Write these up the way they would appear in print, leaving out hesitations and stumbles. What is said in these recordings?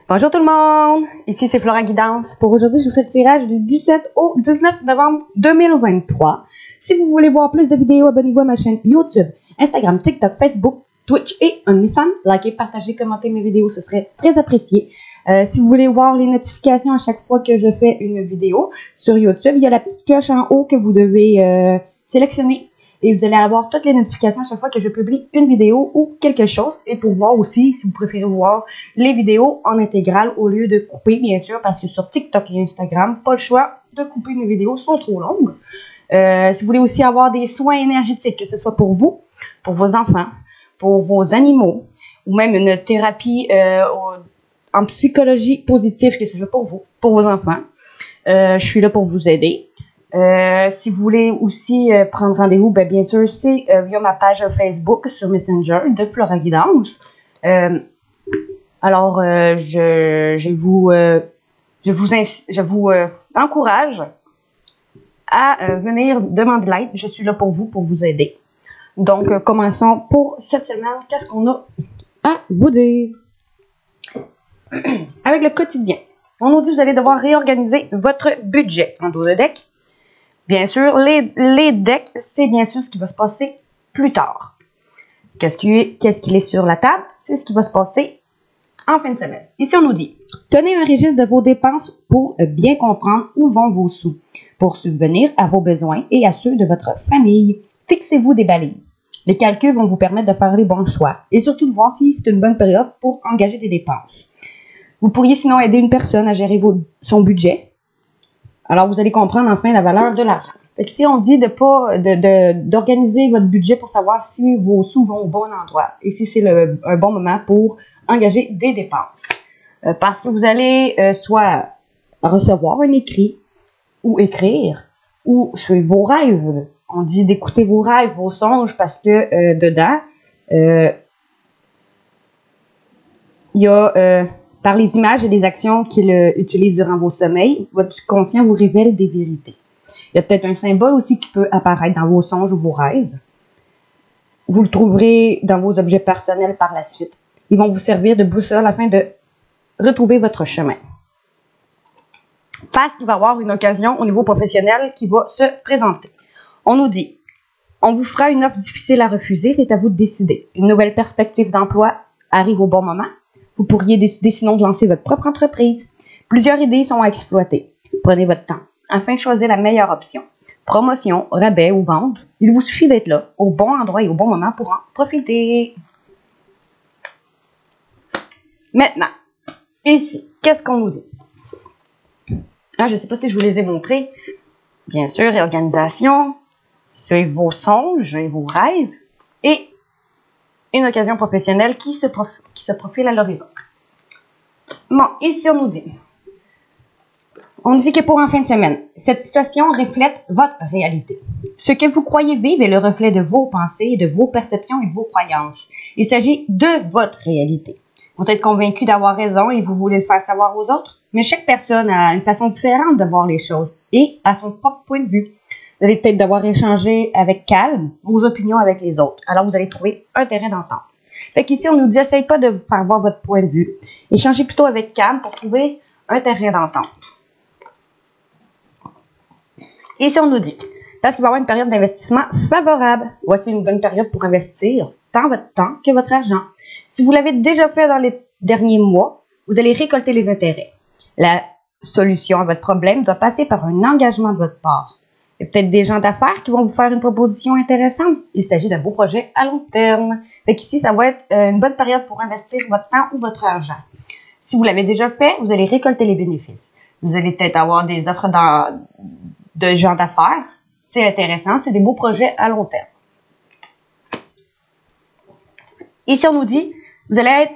Bonjour tout le monde, ici c'est Flora Guidance. Pour aujourd'hui, je vous fais le tirage du 17 au 19 novembre 2023. Si vous voulez voir plus de vidéos, abonnez-vous à ma chaîne YouTube, Instagram, TikTok, Facebook, Twitch et OnlyFans. Likez, partagez, commentez mes vidéos, ce serait très apprécié. Si vous voulez voir les notifications à chaque fois que je fais une vidéo sur YouTube, il y a la petite cloche en haut que vous devez sélectionner. Et vous allez avoir toutes les notifications à chaque fois que je publie une vidéo ou quelque chose. Et pour voir aussi, si vous préférez voir les vidéos en intégrale au lieu de couper, bien sûr, parce que sur TikTok et Instagram, pas le choix de couper mes vidéos, sont trop longues. Si vous voulez aussi avoir des soins énergétiques, que ce soit pour vous, pour vos enfants, pour vos animaux, ou même une thérapie en psychologie positive, que ce soit pour vous, pour vos enfants, je suis là pour vous aider. Si vous voulez aussi prendre rendez-vous, bien sûr, c'est via ma page Facebook sur Messenger de Flora Guidance. Alors, je vous encourage à venir demander l'aide. Je suis là pour vous aider. Donc, commençons pour cette semaine. Qu'est-ce qu'on a à vous dire? Avec le quotidien, on nous dit que vous allez devoir réorganiser votre budget en dos de deck. Bien sûr, les decks, c'est bien sûr ce qui va se passer plus tard. Qu'est-ce qu'il est sur la table? C'est ce qui va se passer en fin de semaine. Ici, on nous dit, tenez un registre de vos dépenses pour bien comprendre où vont vos sous, pour subvenir à vos besoins et à ceux de votre famille. Fixez-vous des balises. Les calculs vont vous permettre de faire les bons choix et surtout de voir si c'est une bonne période pour engager des dépenses. Vous pourriez sinon aider une personne à gérer son budget. Alors, vous allez comprendre enfin la valeur de l'argent. Fait que si on dit d'organiser votre budget pour savoir si vos sous vont au bon endroit et si c'est un bon moment pour engager des dépenses. Parce que vous allez soit recevoir un écrit ou écrire ou suivre vos rêves. On dit d'écouter vos rêves, vos songes parce que dedans, il y a... par les images et les actions qu'il utilise durant vos sommeils, votre subconscient vous révèle des vérités. Il y a peut-être un symbole aussi qui peut apparaître dans vos songes ou vos rêves. Vous le trouverez dans vos objets personnels par la suite. Ils vont vous servir de boussole afin de retrouver votre chemin. Parce qu'il va y avoir une occasion au niveau professionnel qui va se présenter. On nous dit, on vous fera une offre difficile à refuser, c'est à vous de décider. Une nouvelle perspective d'emploi arrive au bon moment. Vous pourriez décider sinon de lancer votre propre entreprise. Plusieurs idées sont à exploiter. Prenez votre temps afin de choisir la meilleure option. Promotion, rabais ou vente, il vous suffit d'être là, au bon endroit et au bon moment pour en profiter. Maintenant, ici, qu'est-ce qu'on nous dit? Je ne sais pas si je vous les ai montrés. Bien sûr, réorganisation, suivre vos songes et vos rêves et une occasion professionnelle qui se profile à l'horizon. Bon, ici on nous dit que pour en fin de semaine, cette situation reflète votre réalité. Ce que vous croyez vivre est le reflet de vos pensées, de vos perceptions et de vos croyances. Il s'agit de votre réalité. Vous êtes convaincu d'avoir raison et vous voulez le faire savoir aux autres, mais chaque personne a une façon différente de voir les choses et a son propre point de vue. Vous allez peut-être devoir échanger avec calme vos opinions avec les autres. Alors, vous allez trouver un terrain d'entente. Fait qu'ici, on nous dit, essayez pas de faire voir votre point de vue. Échangez plutôt avec calme pour trouver un terrain d'entente. Ici, on nous dit, parce qu'il va y avoir une période d'investissement favorable. Voici une bonne période pour investir tant votre temps que votre argent. Si vous l'avez déjà fait dans les derniers mois, vous allez récolter les intérêts. La solution à votre problème doit passer par un engagement de votre part. Il y a peut-être des gens d'affaires qui vont vous faire une proposition intéressante. Il s'agit d'un beau projet à long terme. Fait qu'ici, ça va être une bonne période pour investir votre temps ou votre argent. Si vous l'avez déjà fait, vous allez récolter les bénéfices. Vous allez peut-être avoir des offres de gens d'affaires. C'est intéressant. C'est des beaux projets à long terme. Ici, on nous dit, vous allez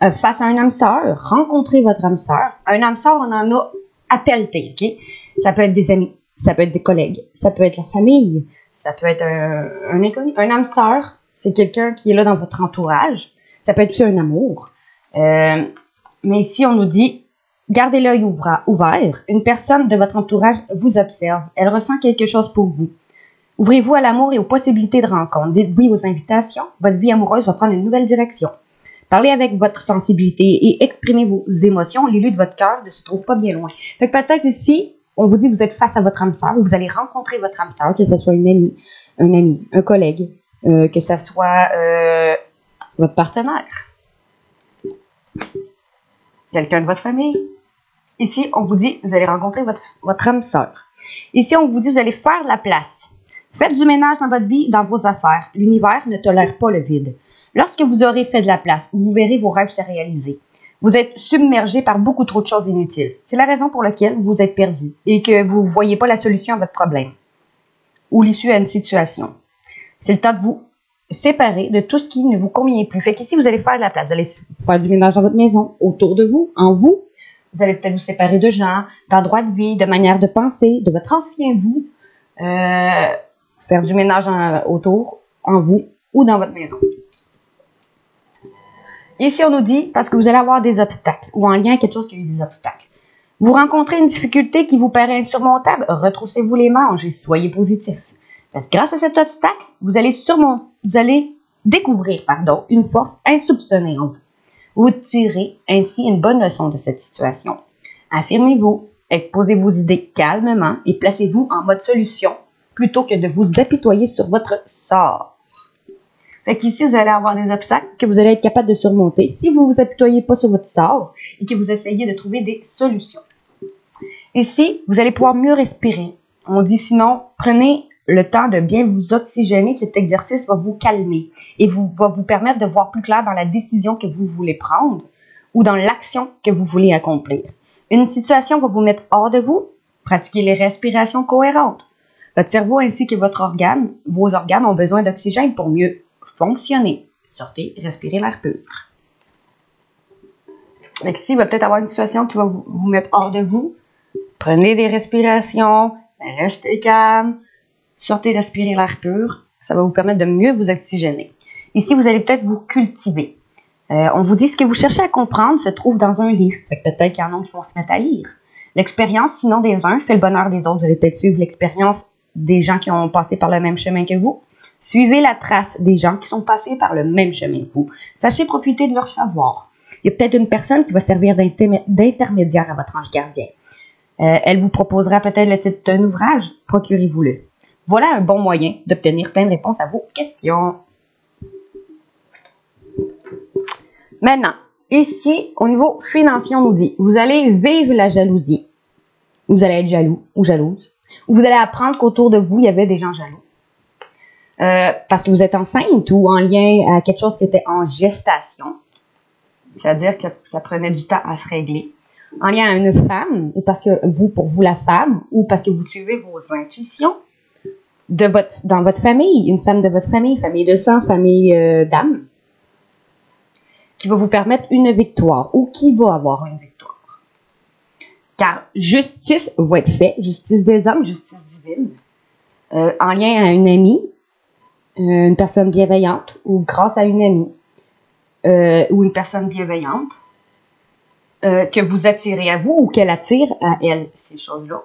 être face à un âme sœur, rencontrer votre âme sœur. Un âme sœur, on en a à pelleter, ok? Ça peut être des amis. Ça peut être des collègues, ça peut être la famille, ça peut être un inconnu. Un âme sœur, c'est quelqu'un qui est là dans votre entourage. Ça peut être aussi un amour. Mais ici, on nous dit, gardez l'œil ouvert. Une personne de votre entourage vous observe. Elle ressent quelque chose pour vous. Ouvrez-vous à l'amour et aux possibilités de rencontre. Dites oui aux invitations. Votre vie amoureuse va prendre une nouvelle direction. Parlez avec votre sensibilité et exprimez vos émotions. L'élu de votre cœur ne se trouve pas bien loin. Fait que peut-être ici, on vous dit que vous êtes face à votre âme sœur ou vous allez rencontrer votre âme sœur, que ce soit une amie, un ami, un collègue, que ce soit votre partenaire, quelqu'un de votre famille. Ici, on vous dit que vous allez rencontrer votre âme sœur. Ici, on vous dit que vous allez faire de la place. Faites du ménage dans votre vie, dans vos affaires. L'univers ne tolère pas le vide. Lorsque vous aurez fait de la place, vous verrez vos rêves se réaliser. Vous êtes submergé par beaucoup trop de choses inutiles. C'est la raison pour laquelle vous êtes perdu et que vous ne voyez pas la solution à votre problème ou l'issue à une situation. C'est le temps de vous séparer de tout ce qui ne vous convient plus. Fait qu'ici, vous allez faire de la place. Vous allez faire du ménage dans votre maison, autour de vous, en vous. Vous allez peut-être vous séparer de gens, d'endroits de vie, de manières de penser, de votre ancien vous. Faire du ménage autour, en vous ou dans votre maison. Ici, on nous dit, parce que vous allez avoir des obstacles ou en lien avec quelque chose qui a eu des obstacles. Vous rencontrez une difficulté qui vous paraît insurmontable, retroussez-vous les manches et soyez positif. Parce que grâce à cet obstacle, vous allez découvrir une force insoupçonnée en vous. Vous tirez ainsi une bonne leçon de cette situation. Affirmez-vous, exposez vos idées calmement et placez-vous en mode solution plutôt que de vous apitoyer sur votre sort. Fait qu'ici, vous allez avoir des obstacles que vous allez être capable de surmonter si vous ne vous apitoyez pas sur votre sort et que vous essayez de trouver des solutions. Ici, vous allez pouvoir mieux respirer. On dit sinon, prenez le temps de bien vous oxygéner. Cet exercice va vous calmer et va vous permettre de voir plus clair dans la décision que vous voulez prendre ou dans l'action que vous voulez accomplir. Une situation va vous mettre hors de vous. Pratiquez les respirations cohérentes. Votre cerveau ainsi que vos organes ont besoin d'oxygène pour mieux fonctionner. Sortez, respirez l'air pur. Donc ici, il va peut-être avoir une situation qui va vous mettre hors de vous. Prenez des respirations, restez calme, sortez, respirez l'air pur. Ça va vous permettre de mieux vous oxygéner. Ici, vous allez peut-être vous cultiver. On vous dit ce que vous cherchez à comprendre se trouve dans un livre. Fait que peut-être qu'il y en a qui vont se mettre à lire. L'expérience, sinon des uns, fait le bonheur des autres. Vous allez peut-être suivre l'expérience des gens qui ont passé par le même chemin que vous. Suivez la trace des gens qui sont passés par le même chemin que vous. Sachez profiter de leur savoir. Il y a peut-être une personne qui va servir d'intermédiaire à votre ange gardien. Elle vous proposera peut-être le titre d'un ouvrage. Procurez-vous-le. Voilà un bon moyen d'obtenir plein de réponses à vos questions. Maintenant, ici, au niveau financier, on nous dit, vous allez vivre la jalousie. Vous allez être jaloux ou jalouse. Ou vous allez apprendre qu'autour de vous, il y avait des gens jaloux. Parce que vous êtes enceinte ou en lien à quelque chose qui était en gestation. C'est-à-dire que ça prenait du temps à se régler. En lien à une femme, ou parce que pour vous la femme, ou parce que vous suivez vos intuitions dans votre famille, une femme de votre famille de sang, famille d'âme, qui va vous permettre une victoire, ou qui va avoir une victoire. Car justice va être faite, justice des hommes, justice divine, en lien à une amie, une personne bienveillante, ou grâce à une amie, ou une personne bienveillante, que vous attirez à vous, ou qu'elle attire à elle, ces choses-là.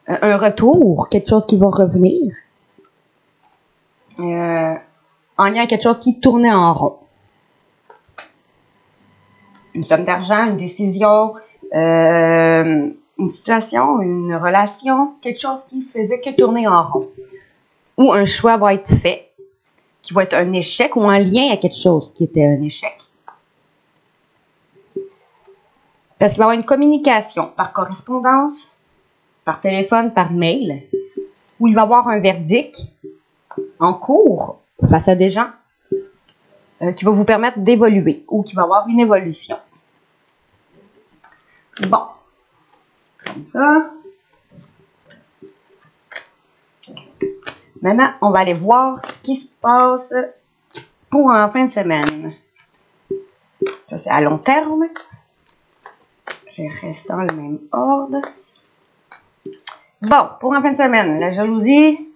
Un retour, quelque chose qui va revenir, en lien à quelque chose qui tournait en rond. Une somme d'argent, une décision, une situation, une relation, quelque chose qui faisait que tourner en rond. Ou un choix va être fait, qui va être un échec, ou en lien à quelque chose qui était un échec. Parce qu'il va y avoir une communication par correspondance, par téléphone, par mail, où il va y avoir un verdict en cours face à des gens qui va vous permettre d'évoluer ou qui va avoir une évolution. Bon, comme ça. Maintenant, on va aller voir ce qui se passe pour en fin de semaine. Ça, c'est à long terme. Je reste dans le même ordre. Bon, pour en fin de semaine, la jalousie,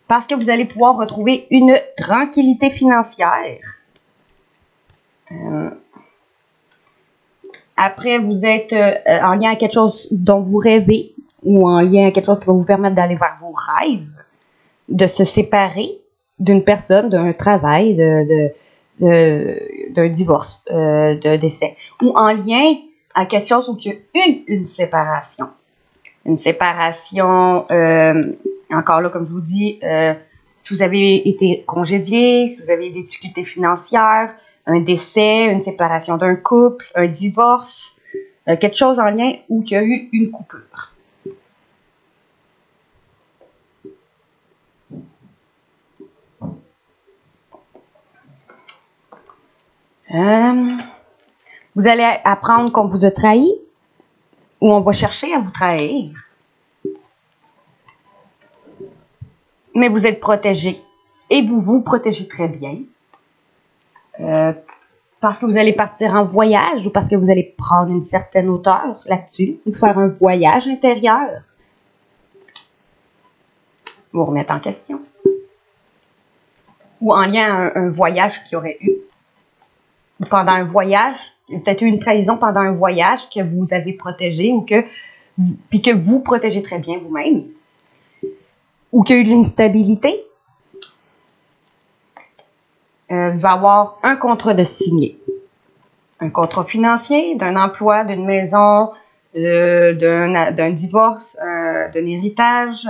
parce que vous allez pouvoir retrouver une tranquillité financière. Après, vous êtes en lien à quelque chose dont vous rêvez ou en lien à quelque chose qui va vous permettre d'aller vers vos rêves, de se séparer d'une personne, d'un travail, d'un divorce, d'un décès, ou en lien à quelque chose où il y a eu une séparation. Une séparation, encore là, comme je vous dis, si vous avez été congédié, si vous avez des difficultés financières, un décès, une séparation d'un couple, un divorce, quelque chose en lien où il y a eu une coupure. Vous allez apprendre qu'on vous a trahi ou on va chercher à vous trahir. Mais vous êtes protégé et vous vous protégez très bien. Parce que vous allez partir en voyage ou parce que vous allez prendre une certaine hauteur là-dessus ou faire un voyage intérieur. Vous remettre en question. Ou en lien à un voyage qu'il y aurait eu. Ou pendant un voyage, il y a peut-être eu une trahison pendant un voyage que vous avez protégé ou puis que vous protégez très bien vous-même. Ou qu'il y a eu de l'instabilité. Il va y avoir un contrat de signé. Un contrat financier, d'un emploi, d'une maison, d'un divorce, d'un héritage,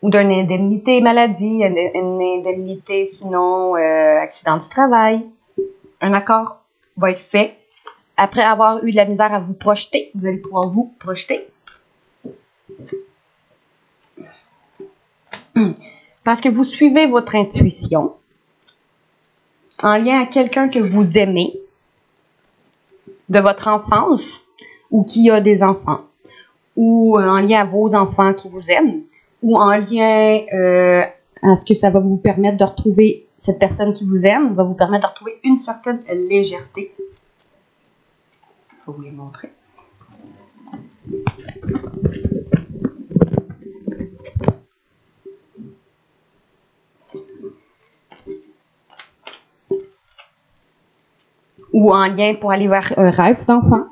ou d'une indemnité maladie, une indemnité sinon accident du travail. Un accord va être fait. Après avoir eu de la misère à vous projeter, vous allez pouvoir vous projeter. Parce que vous suivez votre intuition en lien à quelqu'un que vous aimez de votre enfance ou qui a des enfants ou en lien à vos enfants qui vous aiment ou en lien à ce que ça va vous permettre de retrouver cette personne qui vous aime, va vous permettre de retrouver une certaine légèreté. Je vais vous les montrer. Ou en lien pour aller vers un rêve d'enfant,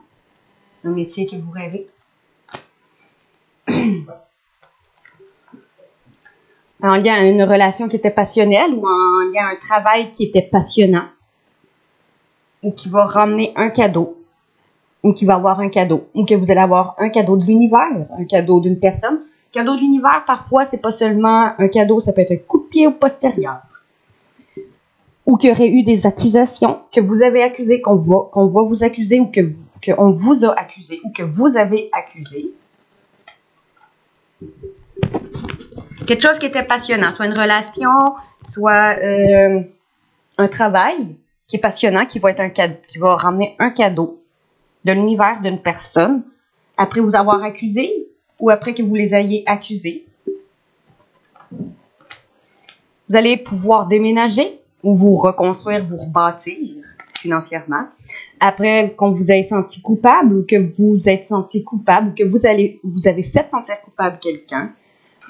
un métier que vous rêvez. En lien à une relation qui était passionnelle ou en lien à un travail qui était passionnant ou qui va ramener un cadeau ou qui va avoir un cadeau ou que vous allez avoir un cadeau de l'univers, un cadeau d'une personne. Cadeau de l'univers, parfois, c'est pas seulement un cadeau, ça peut être un coup de pied au postérieur. Ou qu'il y aurait eu des accusations, que vous avez accusé, qu'on va vous accuser ou qu'on vous a accusé ou que vous avez accusé. Quelque chose qui était passionnant, soit une relation, soit un travail qui est passionnant, qui va être un cadeau, qui va ramener un cadeau de l'univers d'une personne après vous avoir accusé ou après que vous les ayez accusés. Vous allez pouvoir déménager ou vous reconstruire, vous rebâtir financièrement. Après qu'on vous ait senti coupable ou que vous êtes senti coupable ou que vous avez fait sentir coupable quelqu'un,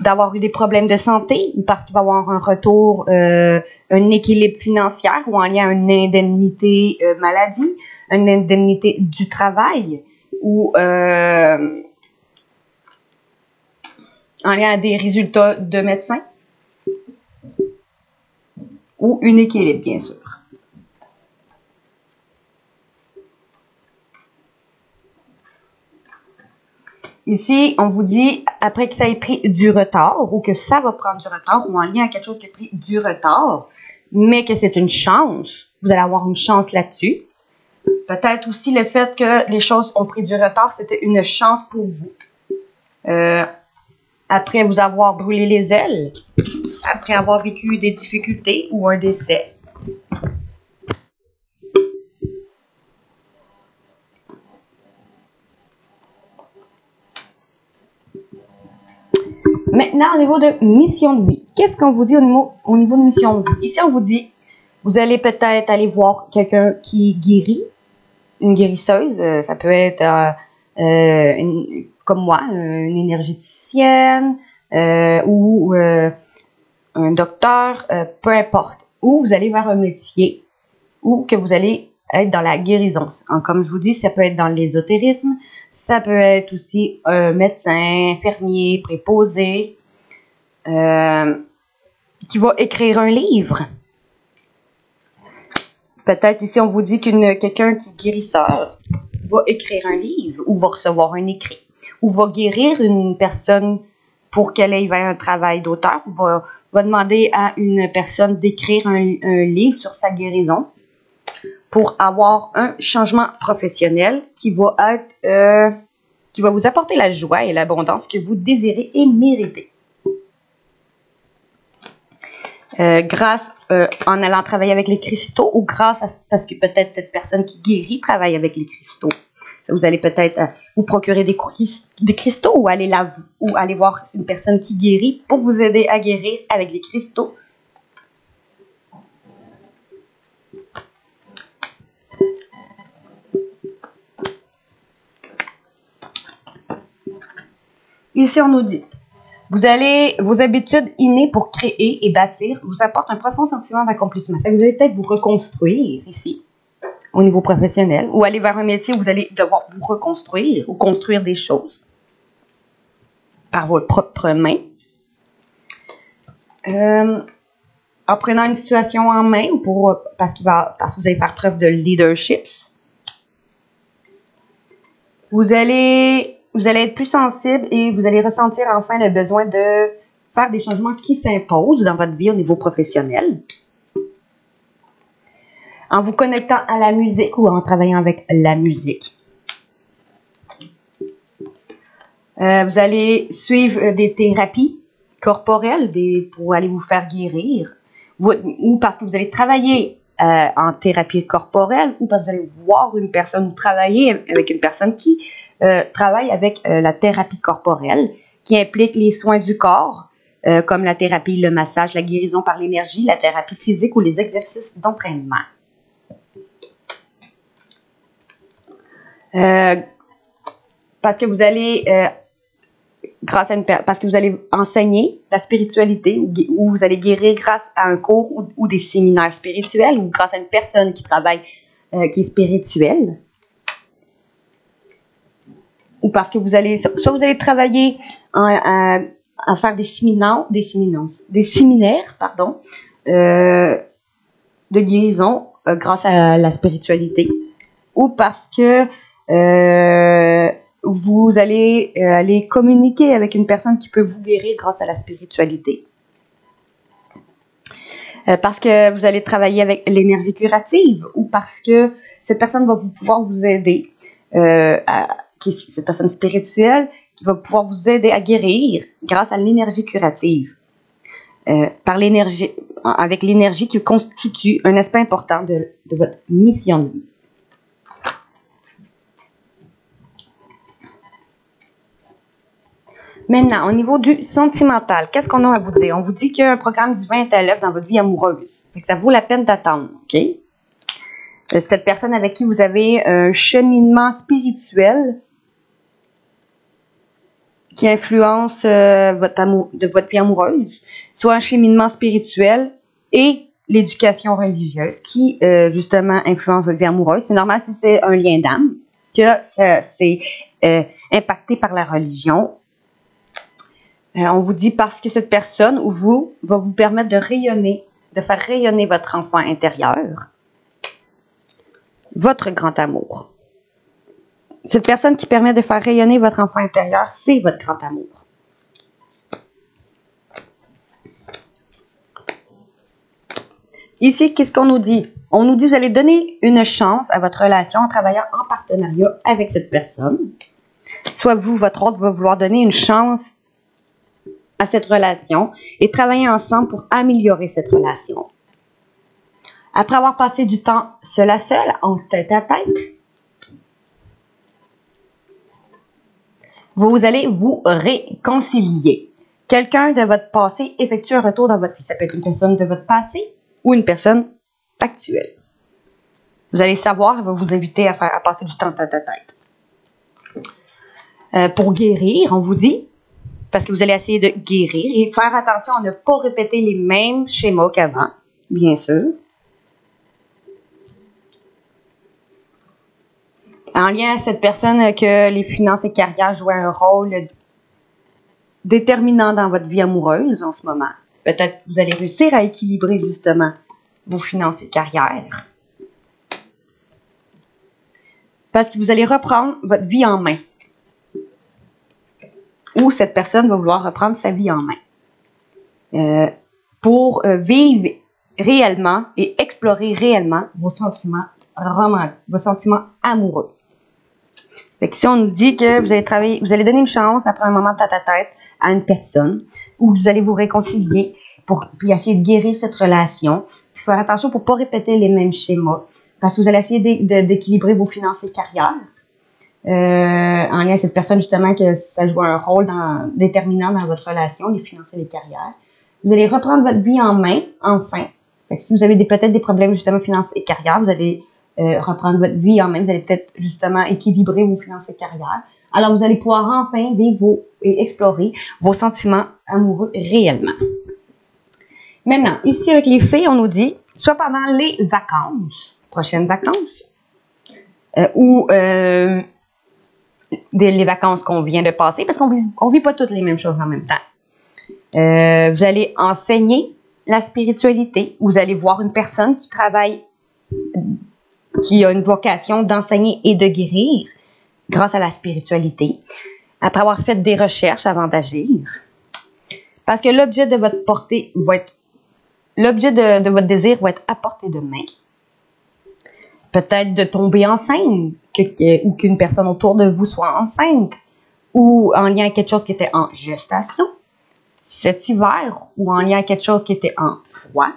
d'avoir eu des problèmes de santé ou parce qu'il va y avoir un retour, un équilibre financier ou en lien à une indemnité maladie, une indemnité du travail ou en lien à des résultats de médecin ou un équilibre, bien sûr. Ici, on vous dit, après que ça ait pris du retard, ou que ça va prendre du retard, ou en lien à quelque chose qui a pris du retard, mais que c'est une chance, vous allez avoir une chance là-dessus. Peut-être aussi le fait que les choses ont pris du retard, c'était une chance pour vous. Après vous avoir brûlé les ailes, après avoir vécu des difficultés ou un décès. Maintenant, au niveau de mission de vie, qu'est-ce qu'on vous dit au niveau de mission de vie? Ici, on vous dit, vous allez peut-être aller voir quelqu'un qui guérit, une guérisseuse, ça peut être comme moi, une énergéticienne ou un docteur, peu importe. Ou vous allez vers un métier ou que vous allez être dans la guérison. Comme je vous dis, ça peut être dans l'ésotérisme, ça peut être aussi médecin, infirmier, préposé, qui qui va écrire un livre. Peut-être ici, on vous dit quelqu'un qui est guérisseur va écrire un livre ou va recevoir un écrit ou va guérir une personne pour qu'elle ait un travail d'auteur ou va demander à une personne d'écrire un livre sur sa guérison pour avoir un changement professionnel qui va être qui va vous apporter la joie et l'abondance que vous désirez et méritez. Grâce en allant travailler avec les cristaux ou grâce à parce que peut-être cette personne qui guérit travaille avec les cristaux. Vous allez peut-être vous procurer des cristaux ou aller voir une personne qui guérit pour vous aider à guérir avec les cristaux. Ici, on nous dit, vos habitudes innées pour créer et bâtir vous apportent un profond sentiment d'accomplissement. Vous allez peut-être vous reconstruire ici, au niveau professionnel, ou aller vers un métier où vous allez devoir vous reconstruire ou construire des choses par votre propre main. En prenant une situation en main ou parce que vous allez faire preuve de leadership. Vous allez être plus sensible et vous allez ressentir enfin le besoin de faire des changements qui s'imposent dans votre vie au niveau professionnel. En vous connectant à la musique ou en travaillant avec la musique. Vous allez suivre des thérapies corporelles pour aller vous faire guérir. Ou parce que vous allez travailler en thérapie corporelle ou parce que vous allez voir une personne ou travailler avec une personne qui travaille avec la thérapie corporelle qui implique les soins du corps comme la thérapie, le massage, la guérison par l'énergie, la thérapie physique ou les exercices d'entraînement. Parce que vous allez parce que vous allez enseigner la spiritualité ou vous allez guérir grâce à un cours ou des séminaires spirituels ou grâce à une personne qui travaille qui est spirituelle. Ou parce que vous allez travailler à faire des séminaires de guérison grâce à la spiritualité. Ou parce que vous allez aller communiquer avec une personne qui peut vous guérir grâce à la spiritualité. Parce que vous allez travailler avec l'énergie curative ou parce que cette personne va pouvoir vous aider, cette personne spirituelle qui va pouvoir vous aider à guérir grâce à l'énergie curative. Avec l'énergie qui constitue un aspect important de votre mission de vie. Maintenant, au niveau du sentimental, qu'est-ce qu'on a à vous dire? On vous dit qu'il y a un programme divin est à l'œuvre dans votre vie amoureuse. Fait que ça vaut la peine d'attendre, OK? Cette personne avec qui vous avez un cheminement spirituel qui influence votre vie amoureuse, soit un cheminement spirituel et l'éducation religieuse qui, justement, influence votre vie amoureuse. C'est normal si c'est un lien d'âme, que c'est impacté par la religion. On vous dit parce que cette personne ou vous va vous permettre de faire rayonner votre enfant intérieur, votre grand amour. Cette personne qui permet de faire rayonner votre enfant intérieur, c'est votre grand amour. Ici, qu'est-ce qu'on nous dit? On nous dit que vous allez donner une chance à votre relation en travaillant en partenariat avec cette personne. Soit vous, votre autre, va vouloir donner une chance à cette relation et travailler ensemble pour améliorer cette relation. Après avoir passé du temps seul à seul, en tête à tête, vous allez vous réconcilier. Quelqu'un de votre passé effectue un retour dans votre vie. Ça peut être une personne de votre passé ou une personne actuelle. Vous allez savoir, elle va vous inviter à passer du temps tête à tête. Pour guérir, on vous dit, parce que vous allez essayer de guérir et faire attention à ne pas répéter les mêmes schémas qu'avant, bien sûr. En lien à cette personne que les finances et carrière jouent un rôle déterminant dans votre vie amoureuse en ce moment. Peut-être que vous allez réussir à équilibrer justement vos finances et carrière. Parce que vous allez reprendre votre vie en main. Ou cette personne va vouloir reprendre sa vie en main. Pour vivre réellement et explorer réellement vos sentiments romantiques, vos sentiments amoureux. Fait que si on nous dit que vous allez travailler, vous allez donner une chance après un moment de tête-à-tête à une personne, ou vous allez vous réconcilier puis essayer de guérir cette relation, puis faire attention pour ne pas répéter les mêmes schémas, parce que vous allez essayer d'équilibrer vos finances et carrières. En lien avec cette personne, justement, que ça joue un rôle déterminant dans votre relation, les finances et les carrières. Vous allez reprendre votre vie en main, enfin. Fait que si vous avez peut-être des problèmes, justement, finances et carrières, vous allez reprendre votre vie en main. Vous allez peut-être, justement, équilibrer vos finances et carrières. Alors, vous allez pouvoir enfin vivre et explorer vos sentiments amoureux réellement. Maintenant, ici, avec les fées, on nous dit, soit pendant les vacances, prochaines vacances, ou les vacances qu'on vient de passer, parce qu'on vit pas toutes les mêmes choses en même temps. Vous allez enseigner la spiritualité. Vous allez voir une personne qui travaille, qui a une vocation d'enseigner et de guérir grâce à la spiritualité, après avoir fait des recherches avant d'agir. Parce que l'objet de votre portée va être, l'objet de votre désir va être à portée de main. Peut-être de tomber enceinte, ou qu'une personne autour de vous soit enceinte, ou en lien avec quelque chose qui était en gestation cet hiver, ou en lien avec quelque chose qui était en froid,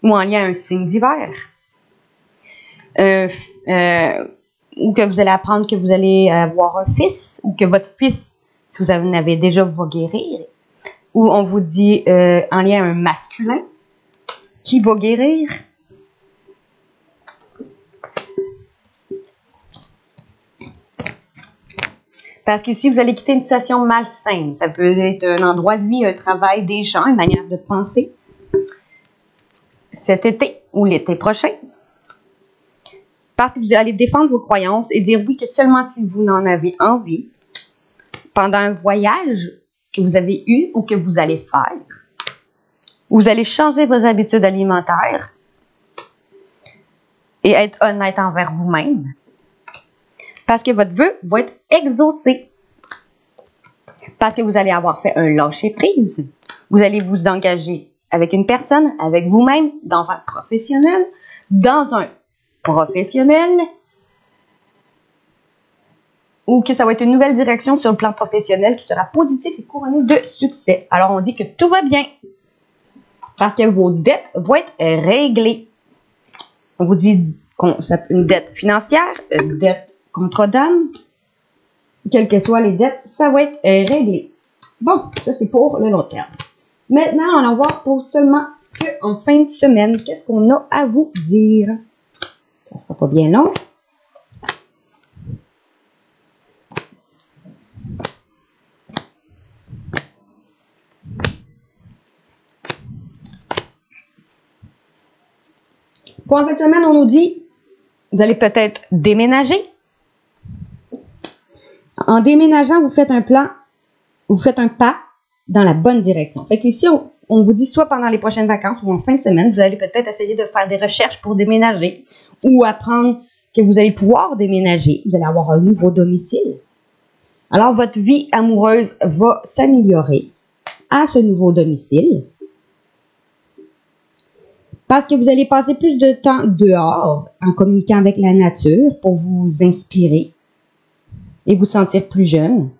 ou en lien à un signe d'hiver. Ou que vous allez apprendre que vous allez avoir un fils, ou que votre fils, si vous en avez déjà, va guérir. Ou on vous dit en lien à un masculin qui va guérir. Parce que si vous allez quitter une situation malsaine, ça peut être un endroit de vie, un travail, des gens, une manière de penser, cet été ou l'été prochain. Parce que vous allez défendre vos croyances et dire oui que seulement si vous en avez envie, pendant un voyage que vous avez eu ou que vous allez faire, vous allez changer vos habitudes alimentaires et être honnête envers vous-même. Parce que votre vœu va être exaucé. Parce que vous allez avoir fait un lâcher-prise. Vous allez vous engager avec une personne, avec vous-même, dans un professionnel, ou que ça va être une nouvelle direction sur le plan professionnel qui sera positif et couronné de succès. Alors, on dit que tout va bien. Parce que vos dettes vont être réglées. On vous dit une dette financière, une dette contre dame, quelles que soient les dettes, ça va être réglé. Bon, ça c'est pour le long terme. Maintenant, on va voir pour seulement qu'en fin de semaine, qu'est-ce qu'on a à vous dire. Ça sera pas bien long. Pour en fin de semaine, on nous dit, vous allez peut-être déménager. En déménageant, vous faites un plan, vous faites un pas dans la bonne direction. Fait que ici, on vous dit soit pendant les prochaines vacances ou en fin de semaine, vous allez peut-être essayer de faire des recherches pour déménager ou apprendre que vous allez pouvoir déménager. Vous allez avoir un nouveau domicile. Alors, votre vie amoureuse va s'améliorer à ce nouveau domicile parce que vous allez passer plus de temps dehors en communiquant avec la nature pour vous inspirer et vous sentir plus jeune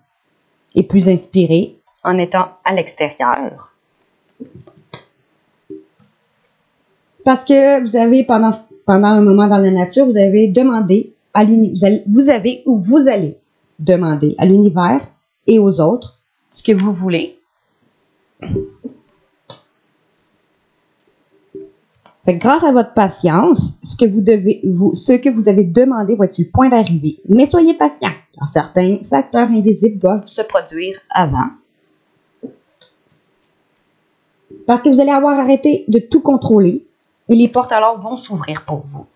et plus inspiré en étant à l'extérieur. Parce que vous avez, pendant un moment dans la nature, vous avez demandé à l'univers, vous allez demander à l'univers et aux autres ce que vous voulez. Fait que grâce à votre patience, ce que vous avez demandé va être sur le point d'arriver. Mais soyez patient, car certains facteurs invisibles doivent se produire avant. Parce que vous allez avoir arrêté de tout contrôler et les portes alors vont s'ouvrir pour vous.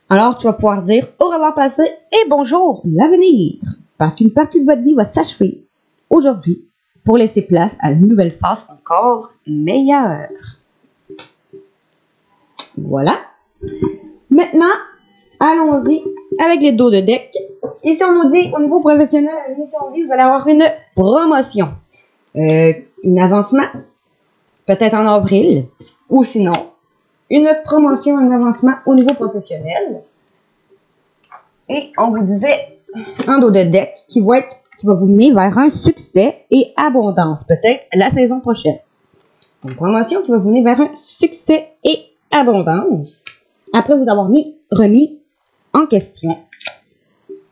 Alors tu vas pouvoir dire au revoir passé et bonjour l'avenir. Parce qu'une partie de votre vie va s'achever aujourd'hui pour laisser place à une nouvelle phase encore meilleure. Voilà. Maintenant, allons-y avec les dos de deck. Ici, on nous dit, au niveau professionnel, à l'émission de vie, vous allez avoir une promotion. Un avancement, peut-être en avril, ou sinon, une promotion, un avancement au niveau professionnel. Et on vous disait, un dos de deck qui va vous mener vers un succès et abondance, peut-être la saison prochaine. Une promotion qui va vous mener vers un succès et abondance. Après vous avoir remis en question,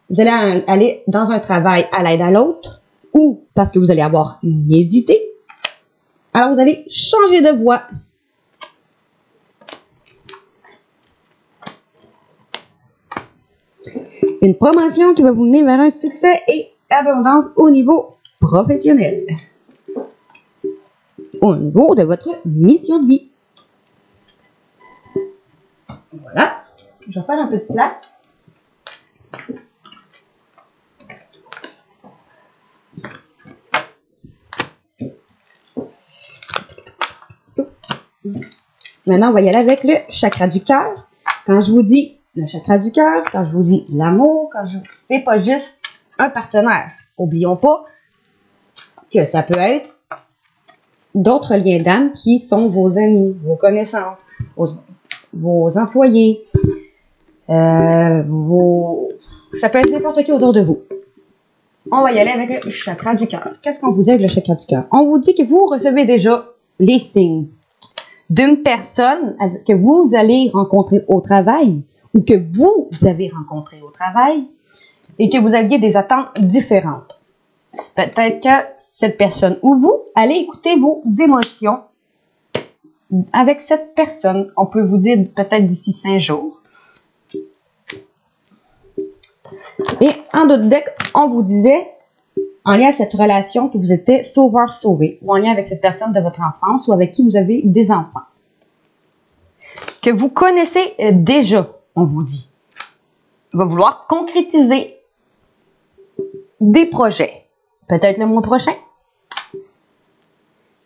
vous allez aller dans un travail à l'aide à l'autre ou parce que vous allez avoir médité. Alors vous allez changer de voie. Une promotion qui va vous mener vers un succès et abondance au niveau professionnel. Au niveau de votre mission de vie. Voilà. Je vais faire un peu de place. Maintenant, on va y aller avec le chakra du cœur. Quand je vous dis le chakra du cœur, quand je vous dis l'amour, c'est pas juste un partenaire. Oublions pas que ça peut être d'autres liens d'âme qui sont vos amis, vos connaissances, vos employés, ça peut être n'importe qui autour de vous. On va y aller avec le chakra du cœur. Qu'est-ce qu'on vous dit avec le chakra du cœur? On vous dit que vous recevez déjà les signes d'une personne que vous allez rencontrer au travail ou que vous avez rencontré au travail et que vous aviez des attentes différentes. Peut-être que cette personne ou vous allez écouter vos émotions avec cette personne. On peut vous dire peut-être d'ici 5 jours. Et en d'autres decks, on vous disait, en lien à cette relation, que vous étiez sauveur-sauvé, ou en lien avec cette personne de votre enfance, ou avec qui vous avez des enfants. Que vous connaissez déjà, on vous dit. Va vouloir concrétiser des projets. Peut-être le mois prochain.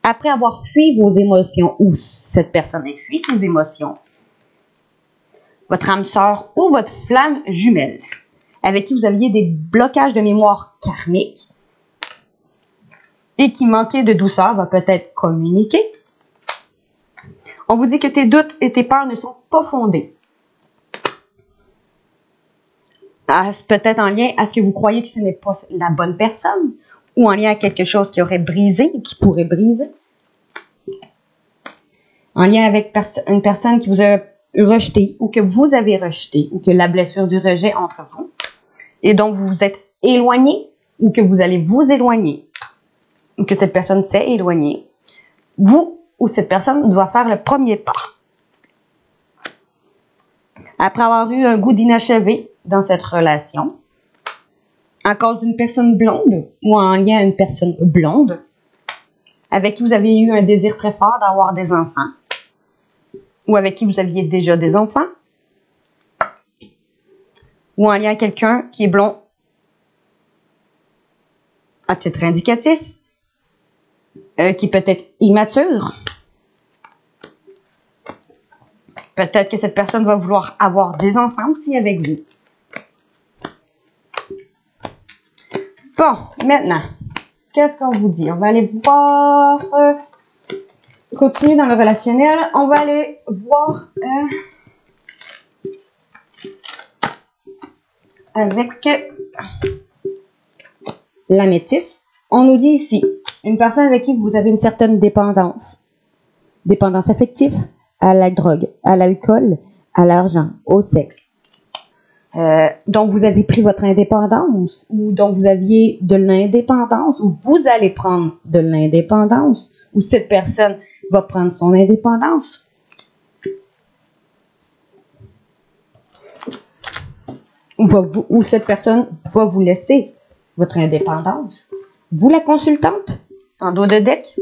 Après avoir fui vos émotions, ou cette personne a fui ses émotions, votre âme sœur ou votre flamme jumelle, avec qui vous aviez des blocages de mémoire karmique et qui manquait de douceur, va peut-être communiquer. On vous dit que tes doutes et tes peurs ne sont pas fondés. Peut-être en lien à ce que vous croyez que ce n'est pas la bonne personne, ou en lien à quelque chose qui aurait brisé, qui pourrait briser. En lien avec une personne qui vous a rejeté, ou que vous avez rejeté, ou que la blessure du rejet entre vous, et dont vous vous êtes éloigné, ou que vous allez vous éloigner, ou que cette personne s'est éloignée. Vous ou cette personne doit faire le premier pas. Après avoir eu un goût d'inachevé dans cette relation, à cause d'une personne blonde, ou en lien à une personne blonde, avec qui vous avez eu un désir très fort d'avoir des enfants, ou avec qui vous aviez déjà des enfants, ou en lien à quelqu'un qui est blond à titre indicatif, qui peut être immature. Peut-être que cette personne va vouloir avoir des enfants aussi avec vous. Bon, maintenant, qu'est-ce qu'on vous dit? On va aller voir... continuer dans le relationnel. On va aller voir... avec l'améthyste. On nous dit ici, une personne avec qui vous avez une certaine dépendance. Dépendance affective à la drogue, à l'alcool, à l'argent, au sexe. Dont vous avez pris votre indépendance, ou dont vous aviez de l'indépendance, ou vous allez prendre de l'indépendance, ou cette personne va prendre son indépendance. Ou cette personne va vous laisser votre indépendance. Vous, la consultante, en dos de deck,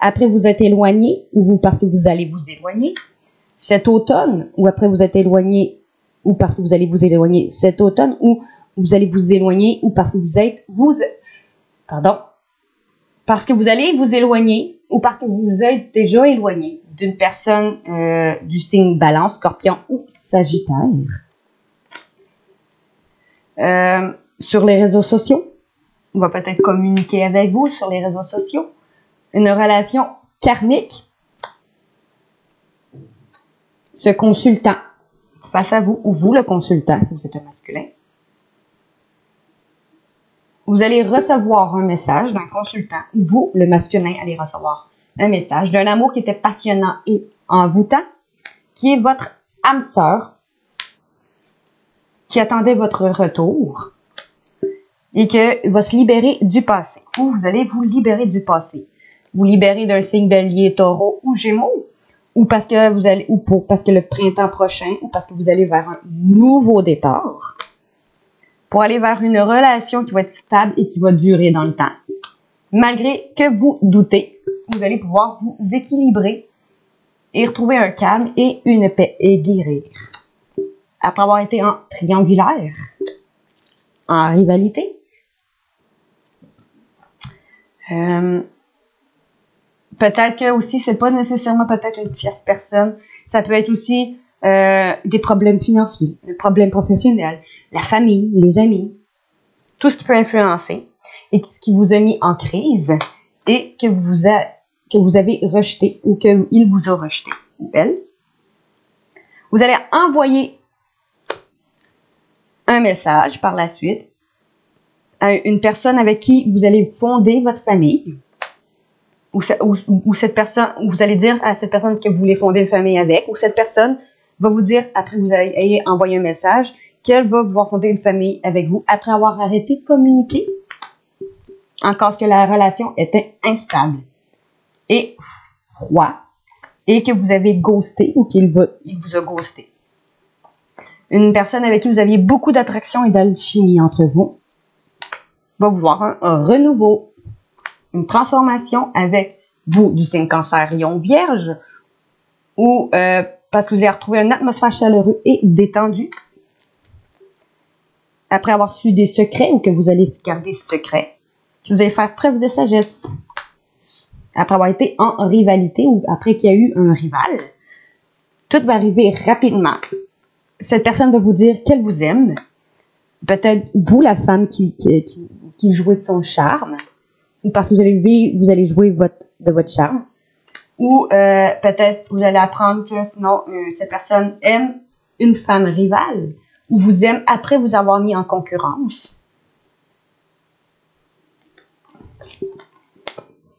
après vous êtes éloigné, ou parce que vous allez vous éloigner, cet automne, ou après vous êtes éloigné, ou parce que vous allez vous éloigner cet automne, ou vous allez vous éloigner, ou parce que parce que vous allez vous éloigner ou parce que vous êtes déjà éloigné d'une personne du signe Balance, Scorpion ou Sagittaire. Sur les réseaux sociaux, on va peut-être communiquer avec vous sur les réseaux sociaux. Une relation karmique. Ce consultant face à vous, ou vous le consultant, si vous êtes un masculin. Vous allez recevoir un message d'un consultant, ou vous, le masculin, allez recevoir un message d'un amour qui était passionnant et envoûtant, qui est votre âme sœur, qui attendait votre retour, et que va se libérer du passé. Ou vous allez vous libérer du passé. Vous libérer d'un signe Bélier, Taureau ou Gémeaux, ou parce que vous allez, ou parce que le printemps prochain, ou parce que vous allez vers un nouveau départ, pour aller vers une relation qui va être stable et qui va durer dans le temps. Malgré que vous doutez, vous allez pouvoir vous équilibrer et retrouver un calme et une paix et guérir. Après avoir été en triangulaire, en rivalité, peut-être que aussi, c'est pas nécessairement peut-être une tierce personne. Ça peut être aussi des problèmes financiers, des problèmes professionnels, la famille, les amis, tout ce qui peut influencer et ce qui vous a mis en crise et que vous avez rejeté ou qu'il vous a rejeté ou elle. Vous allez envoyer un message par la suite à une personne avec qui vous allez fonder votre famille. Ou cette personne, ou vous allez dire à cette personne que vous voulez fonder une famille avec, ou cette personne va vous dire, après que vous ayez envoyé un message, qu'elle va vouloir fonder une famille avec vous après avoir arrêté de communiquer, encore que la relation était instable et froid, et que vous avez ghosté ou il vous a ghosté. Une personne avec qui vous aviez beaucoup d'attraction et d'alchimie entre vous va vouloir un renouveau, une transformation avec vous du signe Cancer, Lion, Vierge, ou parce que vous allez retrouver une atmosphère chaleureuse et détendue. Après avoir su des secrets ou que vous allez garder secrets, vous allez faire preuve de sagesse. Après avoir été en rivalité ou après qu'il y a eu un rival, tout va arriver rapidement. Cette personne va vous dire qu'elle vous aime. Peut-être vous, la femme qui jouait de son charme, ou parce que vous allez jouer de votre charme, ou peut-être vous allez apprendre que sinon cette personne aime une femme rivale, ou vous aime après vous avoir mis en concurrence.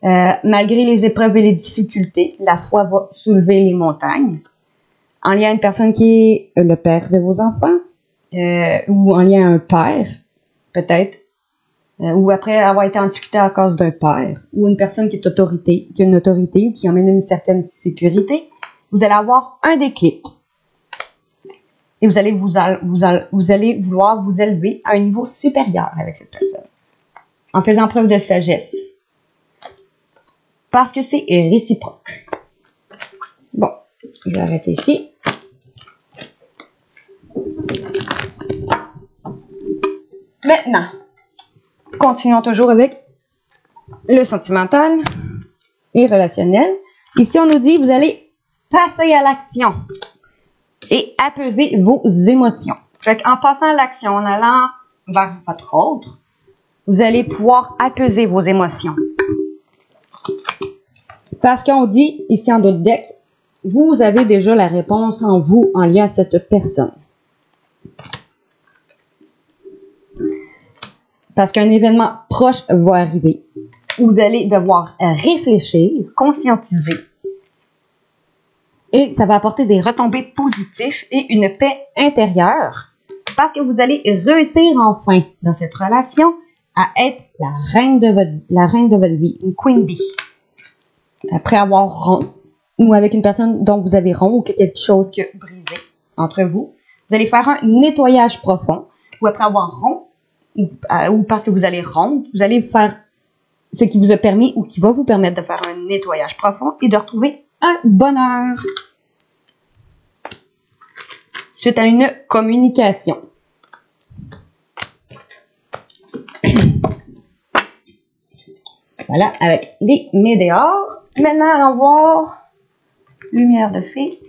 Malgré les épreuves et les difficultés, la foi va soulever les montagnes. En lien à une personne qui est le père de vos enfants, ou en lien à un père, peut-être, ou après avoir été en difficulté à cause d'un père, ou une personne qui a une autorité ou qui emmène une certaine sécurité, vous allez avoir un déclic. Et vous allez vouloir vous élever à un niveau supérieur avec cette personne, en faisant preuve de sagesse. Parce que c'est réciproque. Bon, je vais arrêter ici. Maintenant, continuons toujours avec le sentimental et relationnel. Ici, on nous dit, vous allez passer à l'action et apaiser vos émotions. Fait qu'en passant à l'action, en allant vers votre autre, vous allez pouvoir apaiser vos émotions. Parce qu'on dit, ici en d'autres decks, vous avez déjà la réponse en vous en lien à cette personne. Parce qu'un événement proche va arriver. Vous allez devoir réfléchir, conscientiser. Et ça va apporter des retombées positives et une paix intérieure. Parce que vous allez réussir enfin dans cette relation à être la reine de votre vie, une queen bee. Après avoir rompu, ou avec une personne dont vous avez rompu ou quelque chose qui a brisé entre vous, vous allez faire un nettoyage profond. Ou après avoir rompu, ou parce que vous allez rompre, vous allez faire ce qui vous a permis ou qui va vous permettre de faire un nettoyage profond et de retrouver un bonheur suite à une communication. Voilà, avec les météores. Maintenant, allons voir lumière de fée.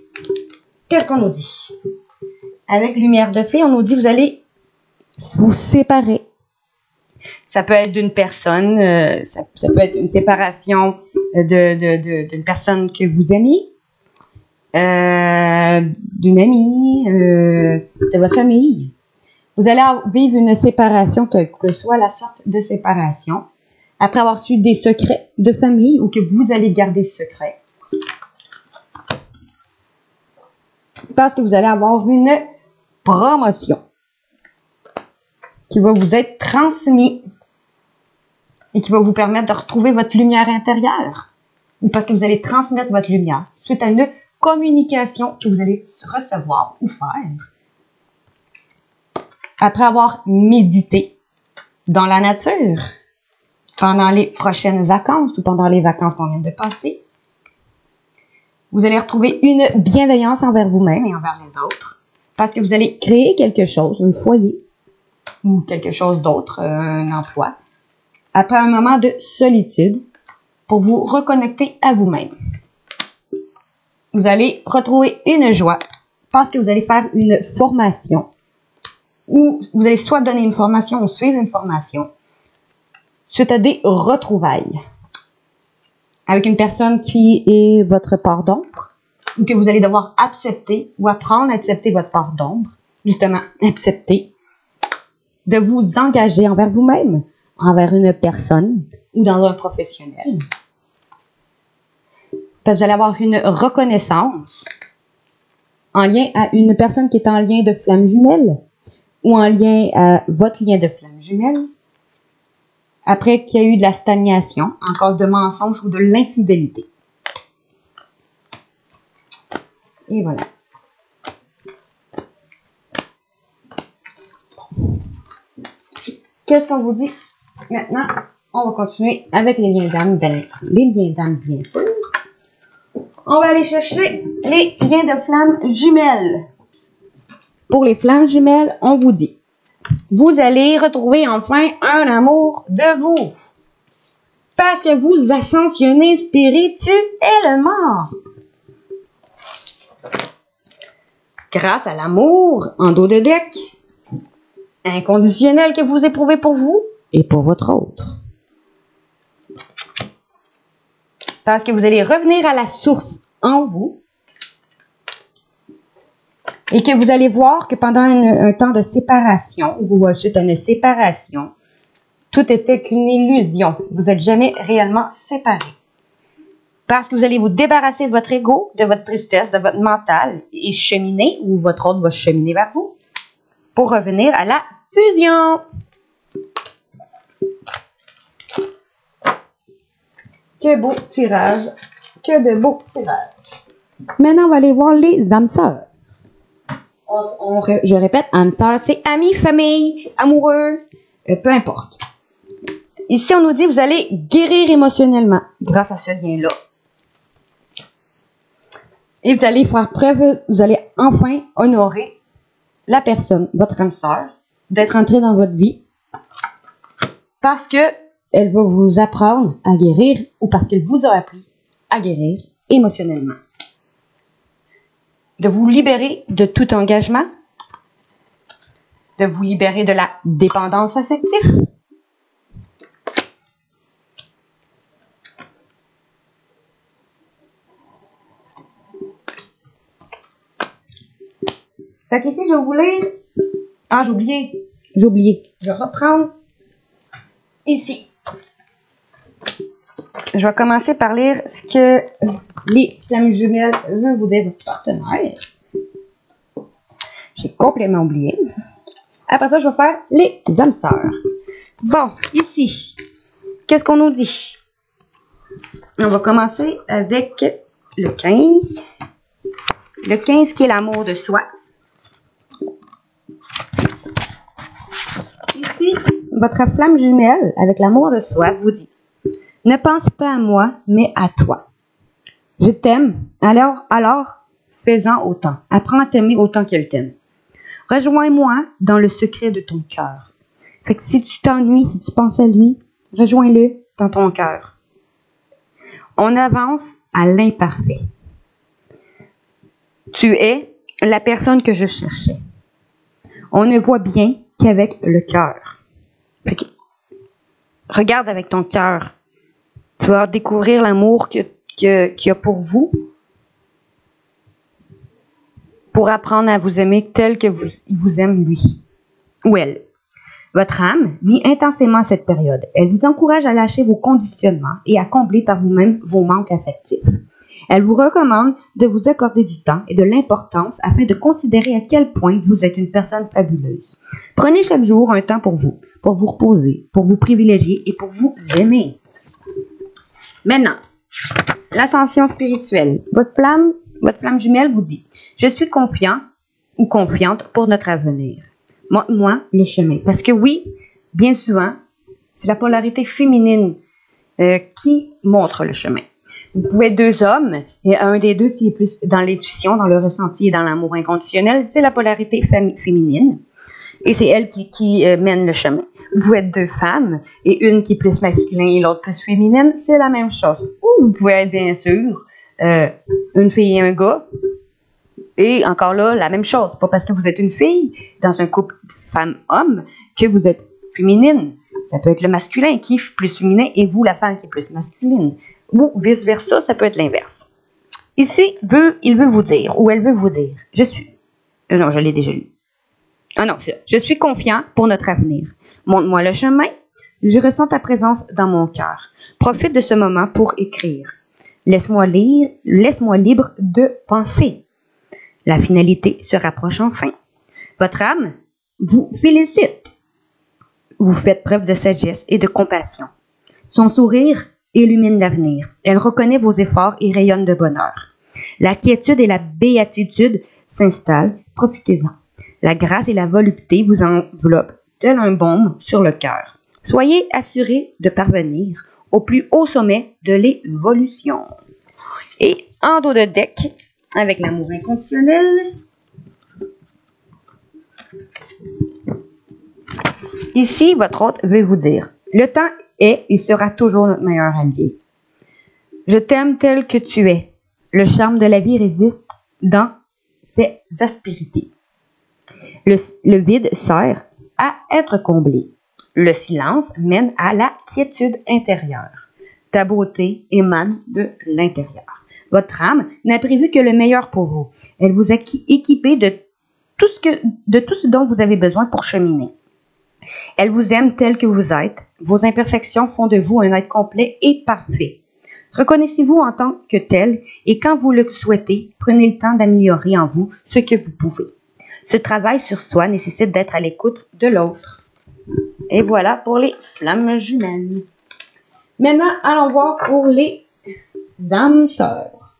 Qu'est-ce qu'on nous dit? Avec lumière de fée, on nous dit vous allez vous séparer. Ça peut être d'une personne, ça peut être une séparation d'une personne que vous aimez, d'une amie, de votre famille. Vous allez vivre une séparation, quelle que soit la sorte de séparation, après avoir su des secrets de famille ou que vous allez garder secret. Parce que vous allez avoir une promotion qui va vous être transmise et qui va vous permettre de retrouver votre lumière intérieure. Ou parce que vous allez transmettre votre lumière suite à une communication que vous allez recevoir ou faire. Après avoir médité dans la nature, pendant les prochaines vacances ou pendant les vacances qu'on vient de passer, vous allez retrouver une bienveillance envers vous-même et envers les autres parce que vous allez créer quelque chose, un foyer ou quelque chose d'autre, un emploi, après un moment de solitude pour vous reconnecter à vous-même. Vous allez retrouver une joie parce que vous allez faire une formation ou vous allez soit donner une formation ou suivre une formation suite à des retrouvailles avec une personne qui est votre part d'ombre ou que vous allez devoir accepter ou apprendre à accepter votre part d'ombre, justement accepter de vous engager envers vous-même, envers une personne ou dans un professionnel. Parce que vous allez avoir une reconnaissance en lien à une personne qui est en lien de flamme jumelle ou en lien à votre lien de flamme jumelle. Après qu'il y a eu de la stagnation, en cause de mensonge ou de l'infidélité. Et voilà. Qu'est-ce qu'on vous dit? Maintenant, on va continuer avec les liens d'âme. Les liens d'âme, bien sûr. On va aller chercher les liens de flammes jumelles. Pour les flammes jumelles, on vous dit, vous allez retrouver enfin un amour de vous. Parce que vous ascensionnez spirituellement. Grâce à l'amour en dos de deck, inconditionnel que vous éprouvez pour vous et pour votre autre. Parce que vous allez revenir à la source en vous et que vous allez voir que pendant un temps de séparation, ou suite à une séparation, tout était qu'une illusion. Vous n'êtes jamais réellement séparés. Parce que vous allez vous débarrasser de votre ego, de votre tristesse, de votre mental et cheminer, ou votre autre va cheminer vers vous, pour revenir à la fusion. Que beau tirage. Que de beaux tirages. Maintenant, on va aller voir les âmes sœurs. Je répète, âmes sœurs, c'est amis, famille, amoureux, peu importe. Ici, on nous dit, vous allez guérir émotionnellement grâce à ce lien-là. Et vous allez faire preuve, vous allez enfin honorer la personne, votre âme sœur, d'être entrée dans votre vie parce que elle va vous apprendre à guérir ou parce qu'elle vous a appris à guérir émotionnellement. De vous libérer de tout engagement, de vous libérer de la dépendance affective, fait qu'ici, je vais vous lire. Ah, j'ai oublié. Je vais reprendre ici. Je vais commencer par lire ce que les flammes jumelles veulent vous dire votre partenaire. J'ai complètement oublié. Après ça, je vais faire les âmes sœurs. Bon, ici, qu'est-ce qu'on nous dit? On va commencer avec le 15. Le 15 qui est l'amour de soi. Ici, votre flamme jumelle avec l'amour de soi vous dit: ne pense pas à moi, mais à toi. Je t'aime, alors fais-en autant. Apprends à t'aimer autant qu'elle t'aime. Rejoins-moi dans le secret de ton cœur. Fait que si tu t'ennuies, si tu penses à lui, Rejoins-le dans ton cœur. On avance à l'imparfait. Tu es la personne que je cherchais. On ne voit bien qu'avec le cœur. Regarde avec ton cœur. Tu vas découvrir l'amour qu'il y a pour vous, pour apprendre à vous aimer tel que il vous aime lui ou elle. Votre âme vit intensément cette période. Elle vous encourage à lâcher vos conditionnements et à combler par vous-même vos manques affectifs. Elle vous recommande de vous accorder du temps et de l'importance afin de considérer à quel point vous êtes une personne fabuleuse. Prenez chaque jour un temps pour vous reposer, pour vous privilégier et pour vous aimer. Maintenant, l'ascension spirituelle. Votre flamme jumelle vous dit « Je suis confiant ou confiante pour notre avenir. Montre-moi le chemin. » Parce que oui, bien souvent, c'est la polarité féminine qui montre le chemin. Vous pouvez être deux hommes, et un des deux qui est plus dans l'intuition, dans le ressenti et dans l'amour inconditionnel, c'est la polarité féminine. Et c'est elle qui mène le chemin. Vous pouvez être deux femmes, et une qui est plus masculine et l'autre plus féminine, c'est la même chose. Ou vous pouvez être bien sûr une fille et un gars, et encore là, la même chose. Pas parce que vous êtes une fille dans un couple femme-homme que vous êtes féminine. Ça peut être le masculin qui est plus féminin et vous, la femme qui est plus masculine. Ou vice-versa, ça peut être l'inverse. Ici, il veut vous dire, ou elle veut vous dire, je suis... non, je l'ai déjà lu. Ah non, c'est ça. Je suis confiant pour notre avenir. Montre-moi le chemin. Je ressens ta présence dans mon cœur. Profite de ce moment pour écrire. Laisse-moi libre de penser. La finalité se rapproche enfin. Votre âme vous félicite. Vous faites preuve de sagesse et de compassion. Son sourire illumine l'avenir. Elle reconnaît vos efforts et rayonne de bonheur. La quiétude et la béatitude s'installent. Profitez-en. La grâce et la volupté vous enveloppent tel un baume sur le cœur. Soyez assurés de parvenir au plus haut sommet de l'évolution. Et en dos de deck, avec l'amour inconditionnel, ici, votre hôte veut vous dire, le temps est et sera toujours notre meilleur allié. Je t'aime tel que tu es. Le charme de la vie réside dans ses aspérités. Le vide sert à être comblé. Le silence mène à la quiétude intérieure. Ta beauté émane de l'intérieur. Votre âme n'a prévu que le meilleur pour vous. Elle vous a équipé de tout ce dont vous avez besoin pour cheminer. Elle vous aime tel que vous êtes. Vos imperfections font de vous un être complet et parfait. Reconnaissez-vous en tant que tel et quand vous le souhaitez, prenez le temps d'améliorer en vous ce que vous pouvez. Ce travail sur soi nécessite d'être à l'écoute de l'autre. Et voilà pour les flammes jumelles. Maintenant, allons voir pour les âmes sœurs.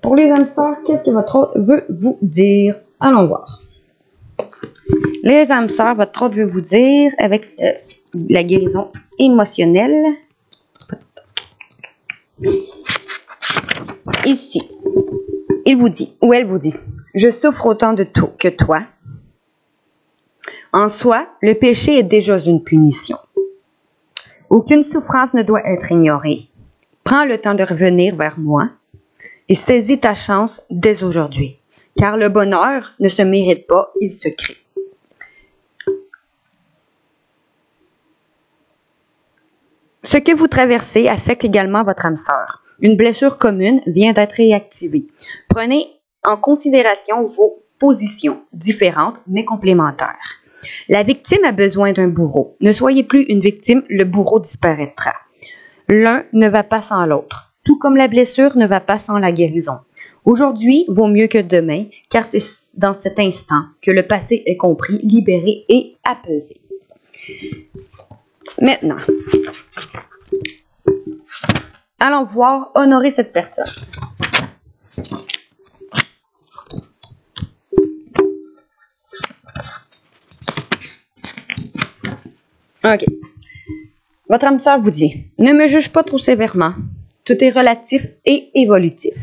Pour les âmes sœurs, qu'est-ce que votre hôte veut vous dire? Allons voir. Les âmes sœurs, votre hôte veut vous dire avec la guérison émotionnelle. Ici, il vous dit, ou elle vous dit, je souffre autant de tout que toi. En soi, le péché est déjà une punition. Aucune souffrance ne doit être ignorée. Prends le temps de revenir vers moi et saisis ta chance dès aujourd'hui, car le bonheur ne se mérite pas, il se crée. Ce que vous traversez affecte également votre âme sœur. Une blessure commune vient d'être réactivée. Prenez en considération vos positions différentes mais complémentaires. La victime a besoin d'un bourreau. Ne soyez plus une victime, le bourreau disparaîtra. L'un ne va pas sans l'autre, tout comme la blessure ne va pas sans la guérison. Aujourd'hui vaut mieux que demain, car c'est dans cet instant que le passé est compris, libéré et apaisé. Maintenant, allons voir honorer cette personne. OK. Votre âme sœur vous dit, ne me juge pas trop sévèrement. Tout est relatif et évolutif.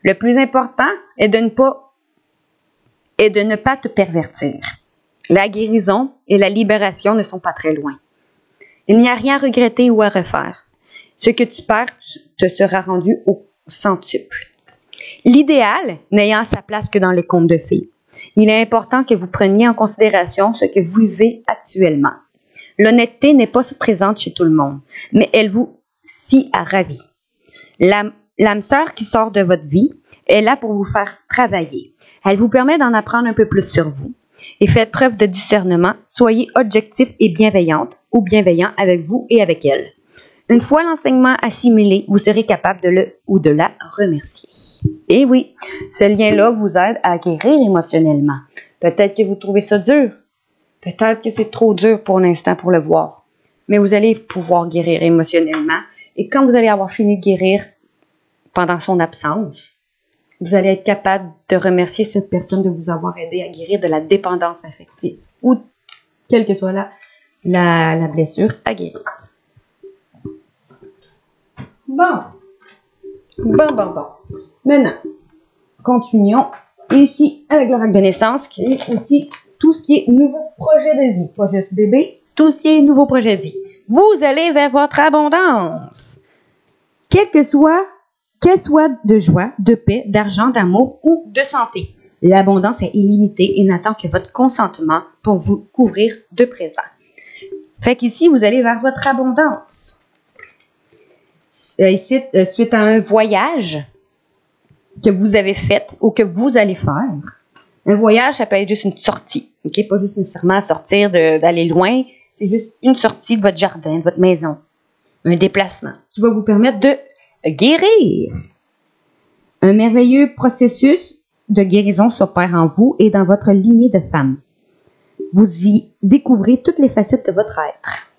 Le plus important est de ne pas te pervertir. La guérison et la libération ne sont pas très loin. Il n'y a rien à regretter ou à refaire. Ce que tu perds te sera rendu au centuple. L'idéal n'ayant sa place que dans les contes de fées. Il est important que vous preniez en considération ce que vous vivez actuellement. L'honnêteté n'est pas présente chez tout le monde, mais elle vous s'y a ravi. L'âme sœur qui sort de votre vie est là pour vous faire travailler. Elle vous permet d'en apprendre un peu plus sur vous. Et faites preuve de discernement, soyez objectif et bienveillante ou bienveillant avec vous et avec elle. Une fois l'enseignement assimilé, vous serez capable de le ou de la remercier. Et oui, ce lien-là vous aide à guérir émotionnellement. Peut-être que vous trouvez ça dur. Peut-être que c'est trop dur pour l'instant pour le voir. Mais vous allez pouvoir guérir émotionnellement. Et quand vous allez avoir fini de guérir pendant son absence, vous allez être capable de remercier cette personne de vous avoir aidé à guérir de la dépendance affective ou quelle que soit la blessure à guérir. Bon. Maintenant, continuons ici avec l'oracle de naissance qui est aussi tout ce qui est nouveau projet de vie. Pas juste bébé, tout ce qui est nouveau projet de vie. Vous allez vers votre abondance. Qu'elle soit de joie, de paix, d'argent, d'amour ou de santé. L'abondance est illimitée et n'attend que votre consentement pour vous couvrir de présent. Fait qu'ici, vous allez vers votre abondance. Ici, suite à un voyage que vous avez fait ou que vous allez faire. Un voyage, ça peut être juste une sortie. OK? Pas juste nécessairement sortir d'aller loin. C'est juste une sortie de votre jardin, de votre maison. Un déplacement qui va vous permettre de guérir. Un merveilleux processus de guérison s'opère en vous et dans votre lignée de femmes. Vous y découvrez toutes les facettes de votre être.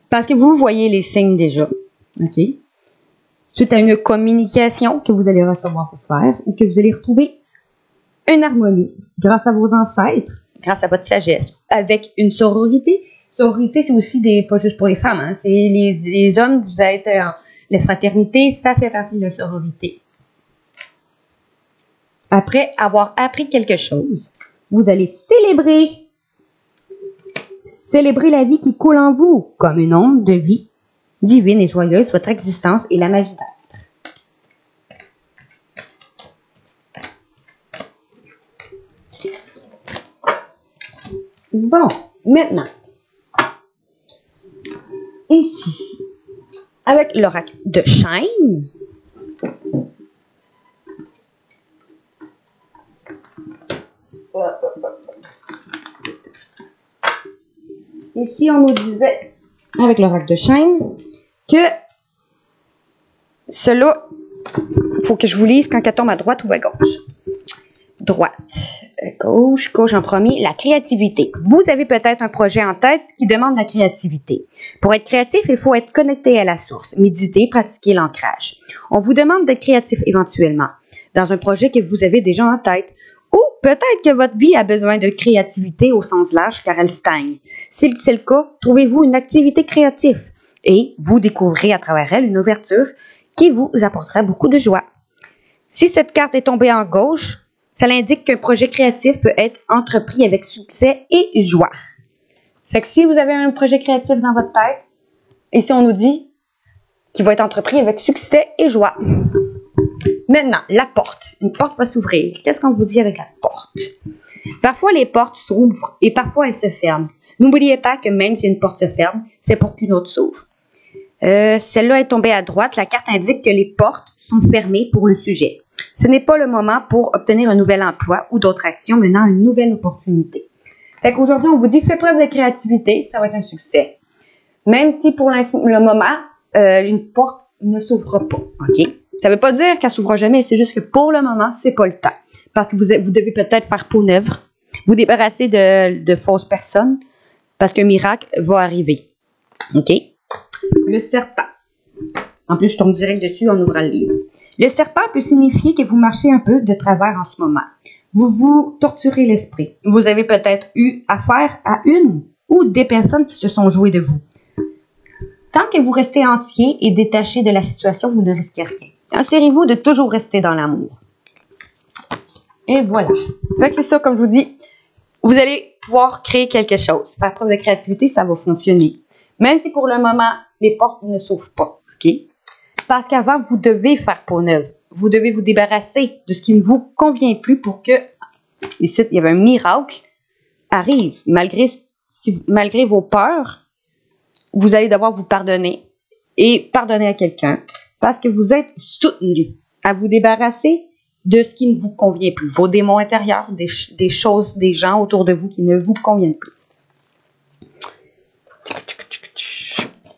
Parce que vous voyez les signes déjà. OK? Suite à une communication que vous allez recevoir pour faire ou que vous allez retrouver une harmonie grâce à vos ancêtres, grâce à votre sagesse, avec une sororité. Sororité, c'est aussi pas juste pour les femmes, hein, c'est les hommes, vous êtes la fraternité, ça fait partie de la sororité. Après avoir appris quelque chose, vous allez célébrer la vie qui coule en vous, comme une onde de vie divine et joyeuse, votre existence et la magie d'être. Bon, maintenant, ici, avec l'oracle de Shine, ici, on nous disait, avec l'oracle de Shine, que cela, il faut que je vous lise quand elle tombe à droite ou à gauche. Droite, gauche en premier, la créativité. Vous avez peut-être un projet en tête qui demande la créativité. Pour être créatif, il faut être connecté à la source, méditer, pratiquer l'ancrage. On vous demande d'être créatif éventuellement dans un projet que vous avez déjà en tête. Ou peut-être que votre vie a besoin de créativité au sens large car elle stagne. Si c'est le cas, trouvez-vous une activité créative et vous découvrirez à travers elle une ouverture qui vous apportera beaucoup de joie. Si cette carte est tombée en gauche, ça indique qu'un projet créatif peut être entrepris avec succès et joie. Fait que si vous avez un projet créatif dans votre tête, ici on nous dit qu'il va être entrepris avec succès et joie. Maintenant, la porte. Une porte va s'ouvrir. Qu'est-ce qu'on vous dit avec la porte? Parfois, les portes s'ouvrent et parfois elles se ferment. N'oubliez pas que même si une porte se ferme, c'est pour qu'une autre s'ouvre. Celle-là est tombée à droite. La carte indique que les portes sont fermées pour le sujet. Ce n'est pas le moment pour obtenir un nouvel emploi ou d'autres actions menant à une nouvelle opportunité. Fait qu'aujourd'hui, on vous dit, faites preuve de créativité, ça va être un succès. Même si pour le moment, une porte ne s'ouvre pas, OK? Ça ne veut pas dire qu'elle ne s'ouvre jamais, c'est juste que pour le moment, c'est pas le temps. Parce que vous devez peut-être faire peau neuve, vous débarrasser de fausses personnes, parce qu'un miracle va arriver. OK? Le serpent. En plus, je tombe direct dessus en ouvrant le livre. Le serpent peut signifier que vous marchez un peu de travers en ce moment. Vous vous torturez l'esprit. Vous avez peut-être eu affaire à une ou des personnes qui se sont jouées de vous. Tant que vous restez entier et détaché de la situation, vous ne risquez rien. Assurez-vous de toujours rester dans l'amour. Et voilà. Fait que c'est ça, comme je vous dis, vous allez pouvoir créer quelque chose. Faire preuve de créativité, ça va fonctionner. Même si pour le moment, les portes ne s'ouvrent pas. OK? Parce qu'avant, vous devez faire peau neuve. Vous devez vous débarrasser de ce qui ne vous convient plus pour que, ici, il y avait un miracle, arrive. Malgré vos peurs, vous allez devoir vous pardonner et pardonner à quelqu'un parce que vous êtes soutenu à vous débarrasser de ce qui ne vous convient plus. Vos démons intérieurs, des choses, des gens autour de vous qui ne vous conviennent plus.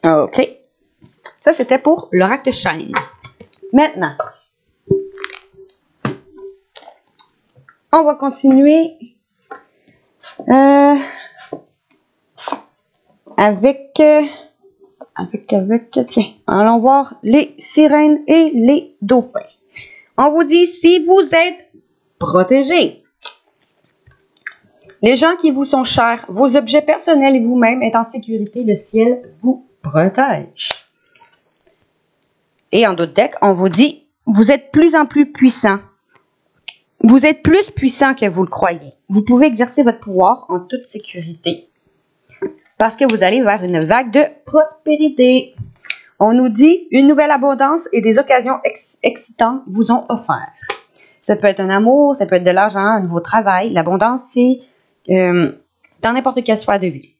OK. Ça, c'était pour l'oracle de Shine. Maintenant, on va continuer tiens, allons voir les sirènes et les dauphins. On vous dit, si vous êtes protégés, les gens qui vous sont chers, vos objets personnels et vous-même êtes en sécurité, le ciel vous protège. Et en d'autres decks, on vous dit, vous êtes plus en plus puissant. Vous êtes plus puissant que vous le croyez. Vous pouvez exercer votre pouvoir en toute sécurité parce que vous allez vers une vague de prospérité. On nous dit, une nouvelle abondance et des occasions excitantes vous ont offert. Ça peut être un amour, ça peut être de l'argent, un nouveau travail. L'abondance, c'est dans n'importe quelle sphère de vie.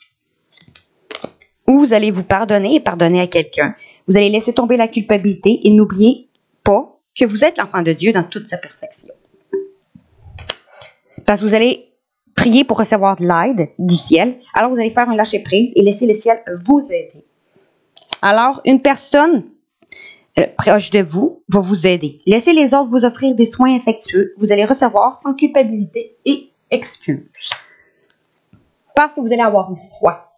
Ou vous allez vous pardonner et pardonner à quelqu'un. Vous allez laisser tomber la culpabilité et n'oubliez pas que vous êtes l'enfant de Dieu dans toute sa perfection. Parce que vous allez prier pour recevoir de l'aide du ciel. Alors, vous allez faire un lâcher-prise et laisser le ciel vous aider. Alors, une personne proche de vous va vous aider. Laissez les autres vous offrir des soins affectueux. Vous allez recevoir sans culpabilité et excuse. Parce que vous allez avoir une foi.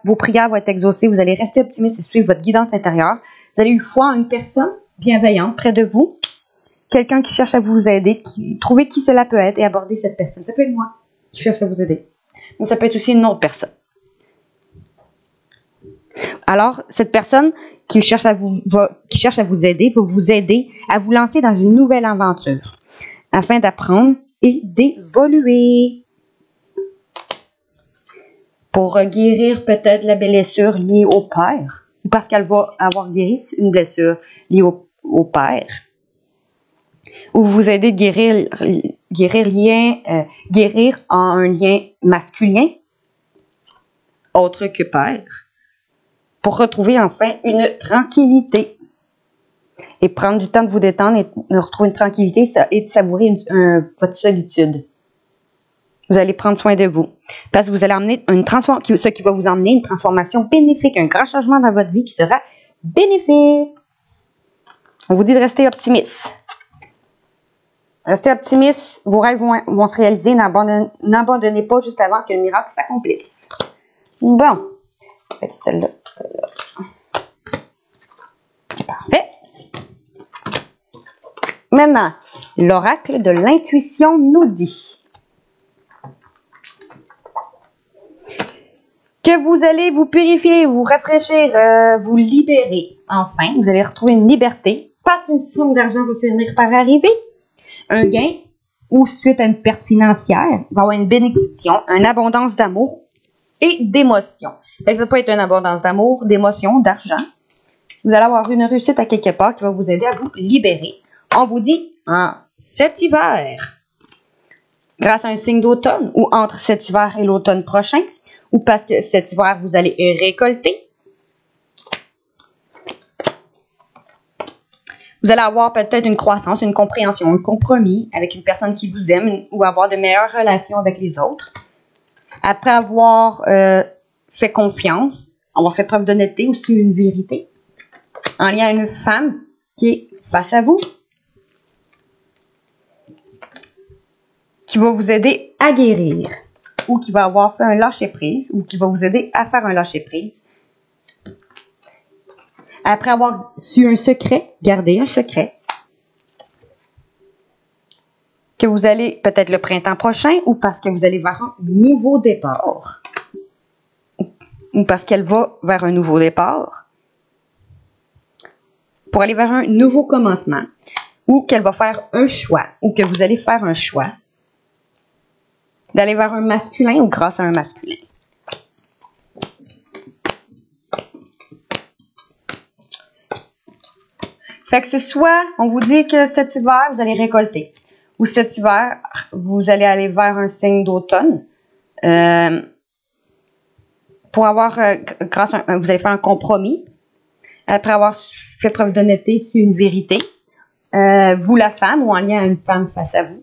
Vos prières vont être exaucées. Vous allez rester optimiste et suivre votre guidance intérieure. Vous avez eu foi en une personne bienveillante près de vous. Quelqu'un qui cherche à vous aider, trouvez qui cela peut être et aborder cette personne. Ça peut être moi qui cherche à vous aider. Mais ça peut être aussi une autre personne. Alors, cette personne qui cherche à vous aider va vous aider à vous lancer dans une nouvelle aventure afin d'apprendre et d'évoluer. Pour guérir peut-être la blessure liée au père, ou parce qu'elle va avoir guéri une blessure liée au père. Ou vous aider de guérir en un lien masculin, autre que père, pour retrouver enfin une tranquillité et prendre du temps de vous détendre et de retrouver une tranquillité et de savourer votre solitude. Vous allez prendre soin de vous parce que vous allez amener ce qui va vous emmener une transformation bénéfique, un grand changement dans votre vie qui sera bénéfique. On vous dit de rester optimiste. Restez optimiste, vos rêves vont se réaliser, n'abandonnez pas juste avant que le miracle s'accomplisse. Bon, fait celle-là. Parfait. Maintenant, l'oracle de l'intuition nous dit que vous allez vous purifier, vous rafraîchir, vous libérer. Enfin, vous allez retrouver une liberté parce qu'une somme d'argent va finir par arriver. Un gain ou suite à une perte financière, il va y avoir une bénédiction, une abondance d'amour et d'émotion. Ça peut être une abondance d'amour, d'émotion, d'argent. Vous allez avoir une réussite à quelque part qui va vous aider à vous libérer. On vous dit cet hiver, grâce à un signe d'automne ou entre cet hiver et l'automne prochain, ou parce que cet hiver, vous allez récolter. Vous allez avoir peut-être une croissance, une compréhension, un compromis avec une personne qui vous aime ou avoir de meilleures relations avec les autres. Après avoir fait confiance, avoir fait preuve d'honnêteté ou su une vérité, en lien à une femme qui est face à vous, qui va vous aider à guérir ou qui va avoir fait un lâcher-prise ou qui va vous aider à faire un lâcher-prise. Après avoir su un secret, garder un secret, que vous allez peut-être le printemps prochain ou parce que vous allez vers un nouveau départ ou parce qu'elle va vers un nouveau départ pour aller vers un nouveau commencement ou qu'elle va faire un choix ou que vous allez faire un choix d'aller vers un masculin ou grâce à un masculin. Fait que c'est soit, on vous dit que cet hiver, vous allez récolter. Ou cet hiver, vous allez aller vers un signe d'automne. Pour avoir, vous allez faire un compromis. Après avoir fait preuve d'honnêteté sur une vérité. Vous, la femme, ou en lien à une femme face à vous.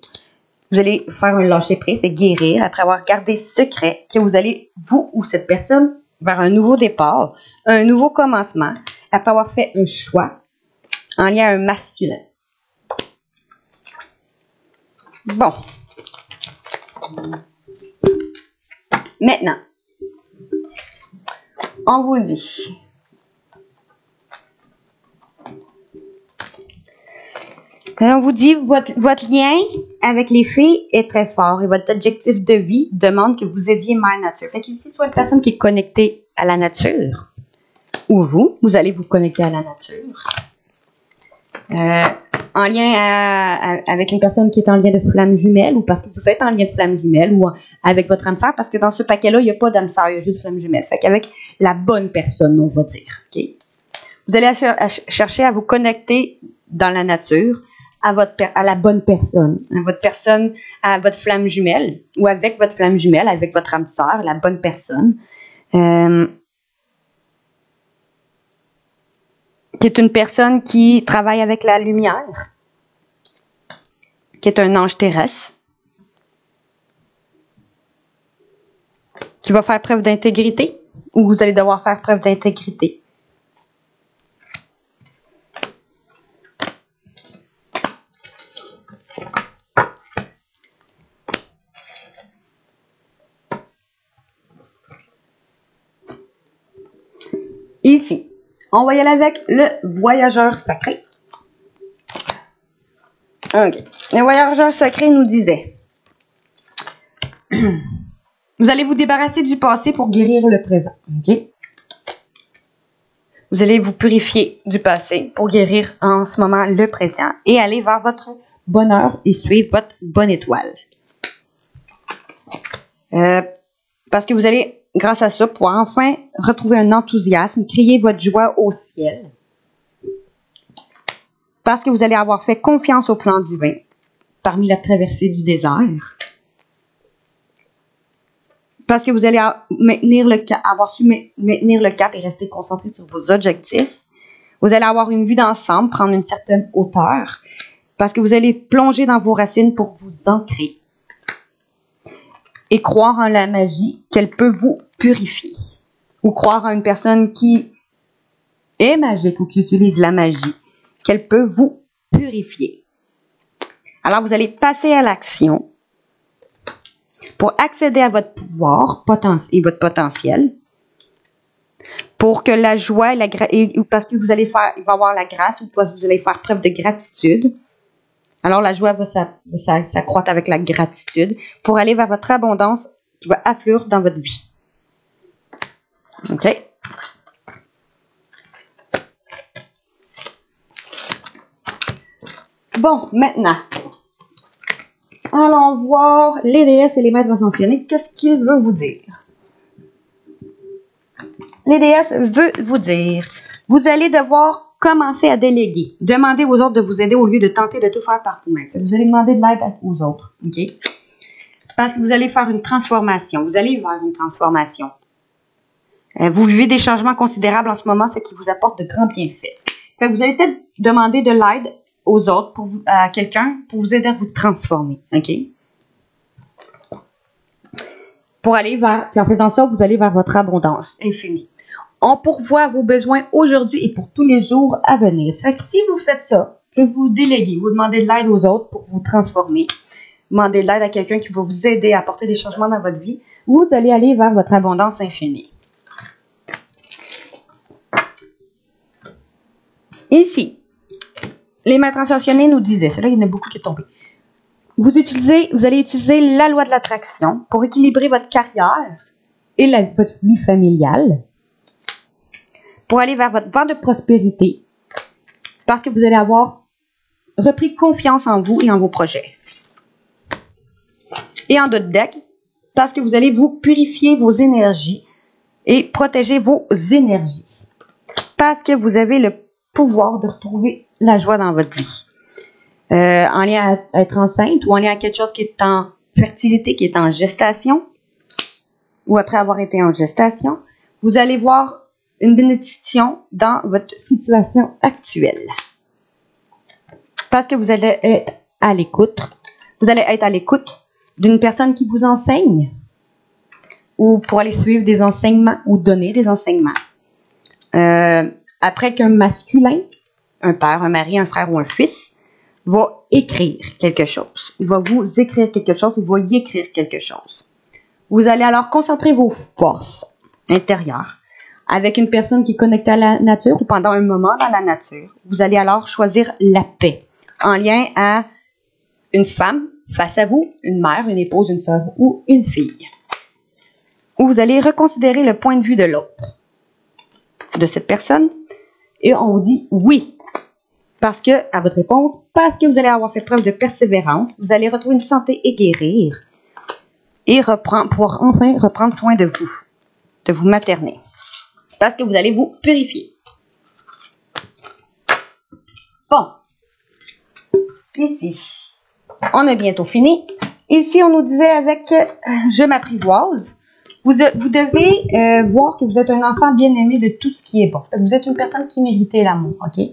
Vous allez faire un lâcher-prise et guérir après avoir gardé secret que vous allez, vous ou cette personne, vers un nouveau départ, un nouveau commencement, après avoir fait un choix en lien à un masculin. Bon. Maintenant, on vous dit. On vous dit votre lien avec les filles est très fort et votre objectif de vie demande que vous aidiez Mère Nature. Fait qu'ici, soit une personne qui est connectée à la nature, ou vous allez vous connecter à la nature. En lien avec une personne qui est en lien de flamme jumelle, ou parce que vous êtes en lien de flamme jumelle, ou avec votre âme sœur, parce que dans ce paquet-là, il n'y a pas d'âme sœur, il y a juste flamme jumelle. Fait qu'avec la bonne personne, on va dire. Okay? Vous allez chercher à vous connecter dans la nature, à la bonne personne, à votre flamme jumelle, ou avec votre flamme jumelle, avec votre âme sœur, la bonne personne, qui est une personne qui travaille avec la lumière, qui est un ange terrestre, qui va faire preuve d'intégrité, ou vous allez devoir faire preuve d'intégrité. Ici, on va y aller avec le voyageur sacré. OK. Le voyageur sacré nous disait vous allez vous débarrasser du passé pour guérir le présent. OK? Vous allez vous purifier du passé pour guérir en ce moment le présent et aller vers votre bonheur et suivre votre bonne étoile. Parce que vous allez, grâce à ça, pouvoir enfin retrouver un enthousiasme, crier votre joie au ciel. Parce que vous allez avoir fait confiance au plan divin parmi la traversée du désert. Parce que vous allez avoir su maintenir le cap et rester concentré sur vos objectifs. Vous allez avoir une vue d'ensemble, prendre une certaine hauteur. Parce que vous allez plonger dans vos racines pour vous ancrer. Et croire en la magie qu'elle peut vous purifier. Ou croire en une personne qui est magique ou qui utilise la magie, qu'elle peut vous purifier. Alors, vous allez passer à l'action pour accéder à votre pouvoir et votre potentiel, pour que la joie parce que il va avoir la grâce, ou parce que vous allez faire preuve de gratitude. Alors, la joie va s'accroître avec la gratitude pour aller vers votre abondance qui va affluer dans votre vie. OK? Bon, maintenant, allons voir les déesses et les maîtres ascensionnés. Qu'est-ce qu'ils veulent vous dire? Les déesses veulent vous dire, vous allez devoir commencer à déléguer. Demandez aux autres de vous aider au lieu de tenter de tout faire par vous-même. Vous allez demander de l'aide aux autres. OK? Parce que vous allez faire une transformation. Vous allez vers une transformation. Vous vivez des changements considérables en ce moment, ce qui vous apporte de grands bienfaits. Fait que vous allez peut-être demander de l'aide aux autres, à quelqu'un, pour vous aider à vous transformer. OK? Puis en faisant ça, vous allez vers votre abondance infinie. On pourvoit vos besoins aujourd'hui et pour tous les jours à venir. Fait que si vous faites ça, que vous déléguez, vous demandez de l'aide aux autres pour vous transformer, demandez de l'aide à quelqu'un qui va vous aider à apporter des changements dans votre vie, vous allez aller vers votre abondance infinie. Ici, les maîtres ascensionnés nous disaient, c'est là il y en a beaucoup qui est tombé. Vous allez utiliser la loi de l'attraction pour équilibrer votre carrière et votre vie familiale, pour aller vers votre vent de prospérité, parce que vous allez avoir repris confiance en vous et en vos projets. Et en d'autres decks, parce que vous allez vous purifier vos énergies et protéger vos énergies. Parce que vous avez le pouvoir de retrouver la joie dans votre vie. En lien à être enceinte ou en lien à quelque chose qui est en fertilité, qui est en gestation, ou après avoir été en gestation, vous allez voir une bénédiction dans votre situation actuelle. Parce que vous allez être à l'écoute. Vous allez être à l'écoute d'une personne qui vous enseigne ou pour aller suivre des enseignements ou donner des enseignements. Après qu'un masculin, un père, un mari, un frère ou un fils, va écrire quelque chose. Il va vous écrire quelque chose ou va y écrire quelque chose. Vous allez alors concentrer vos forces intérieures avec une personne qui est connectée à la nature ou pendant un moment dans la nature. Vous allez alors choisir la paix en lien à une femme face à vous, une mère, une épouse, une sœur ou une fille. Où vous allez reconsidérer le point de vue de l'autre, de cette personne, et on vous dit oui. Parce que, à votre réponse, parce que vous allez avoir fait preuve de persévérance, vous allez retrouver une santé et guérir, et pouvoir enfin reprendre soin de vous materner. Parce que vous allez vous purifier. Bon. Ici, on a bientôt fini. Ici, on nous disait avec je m'apprivoise. Vous devez voir que vous êtes un enfant bien-aimé de tout ce qui est bon. Vous êtes une personne qui mérite l'amour, ok?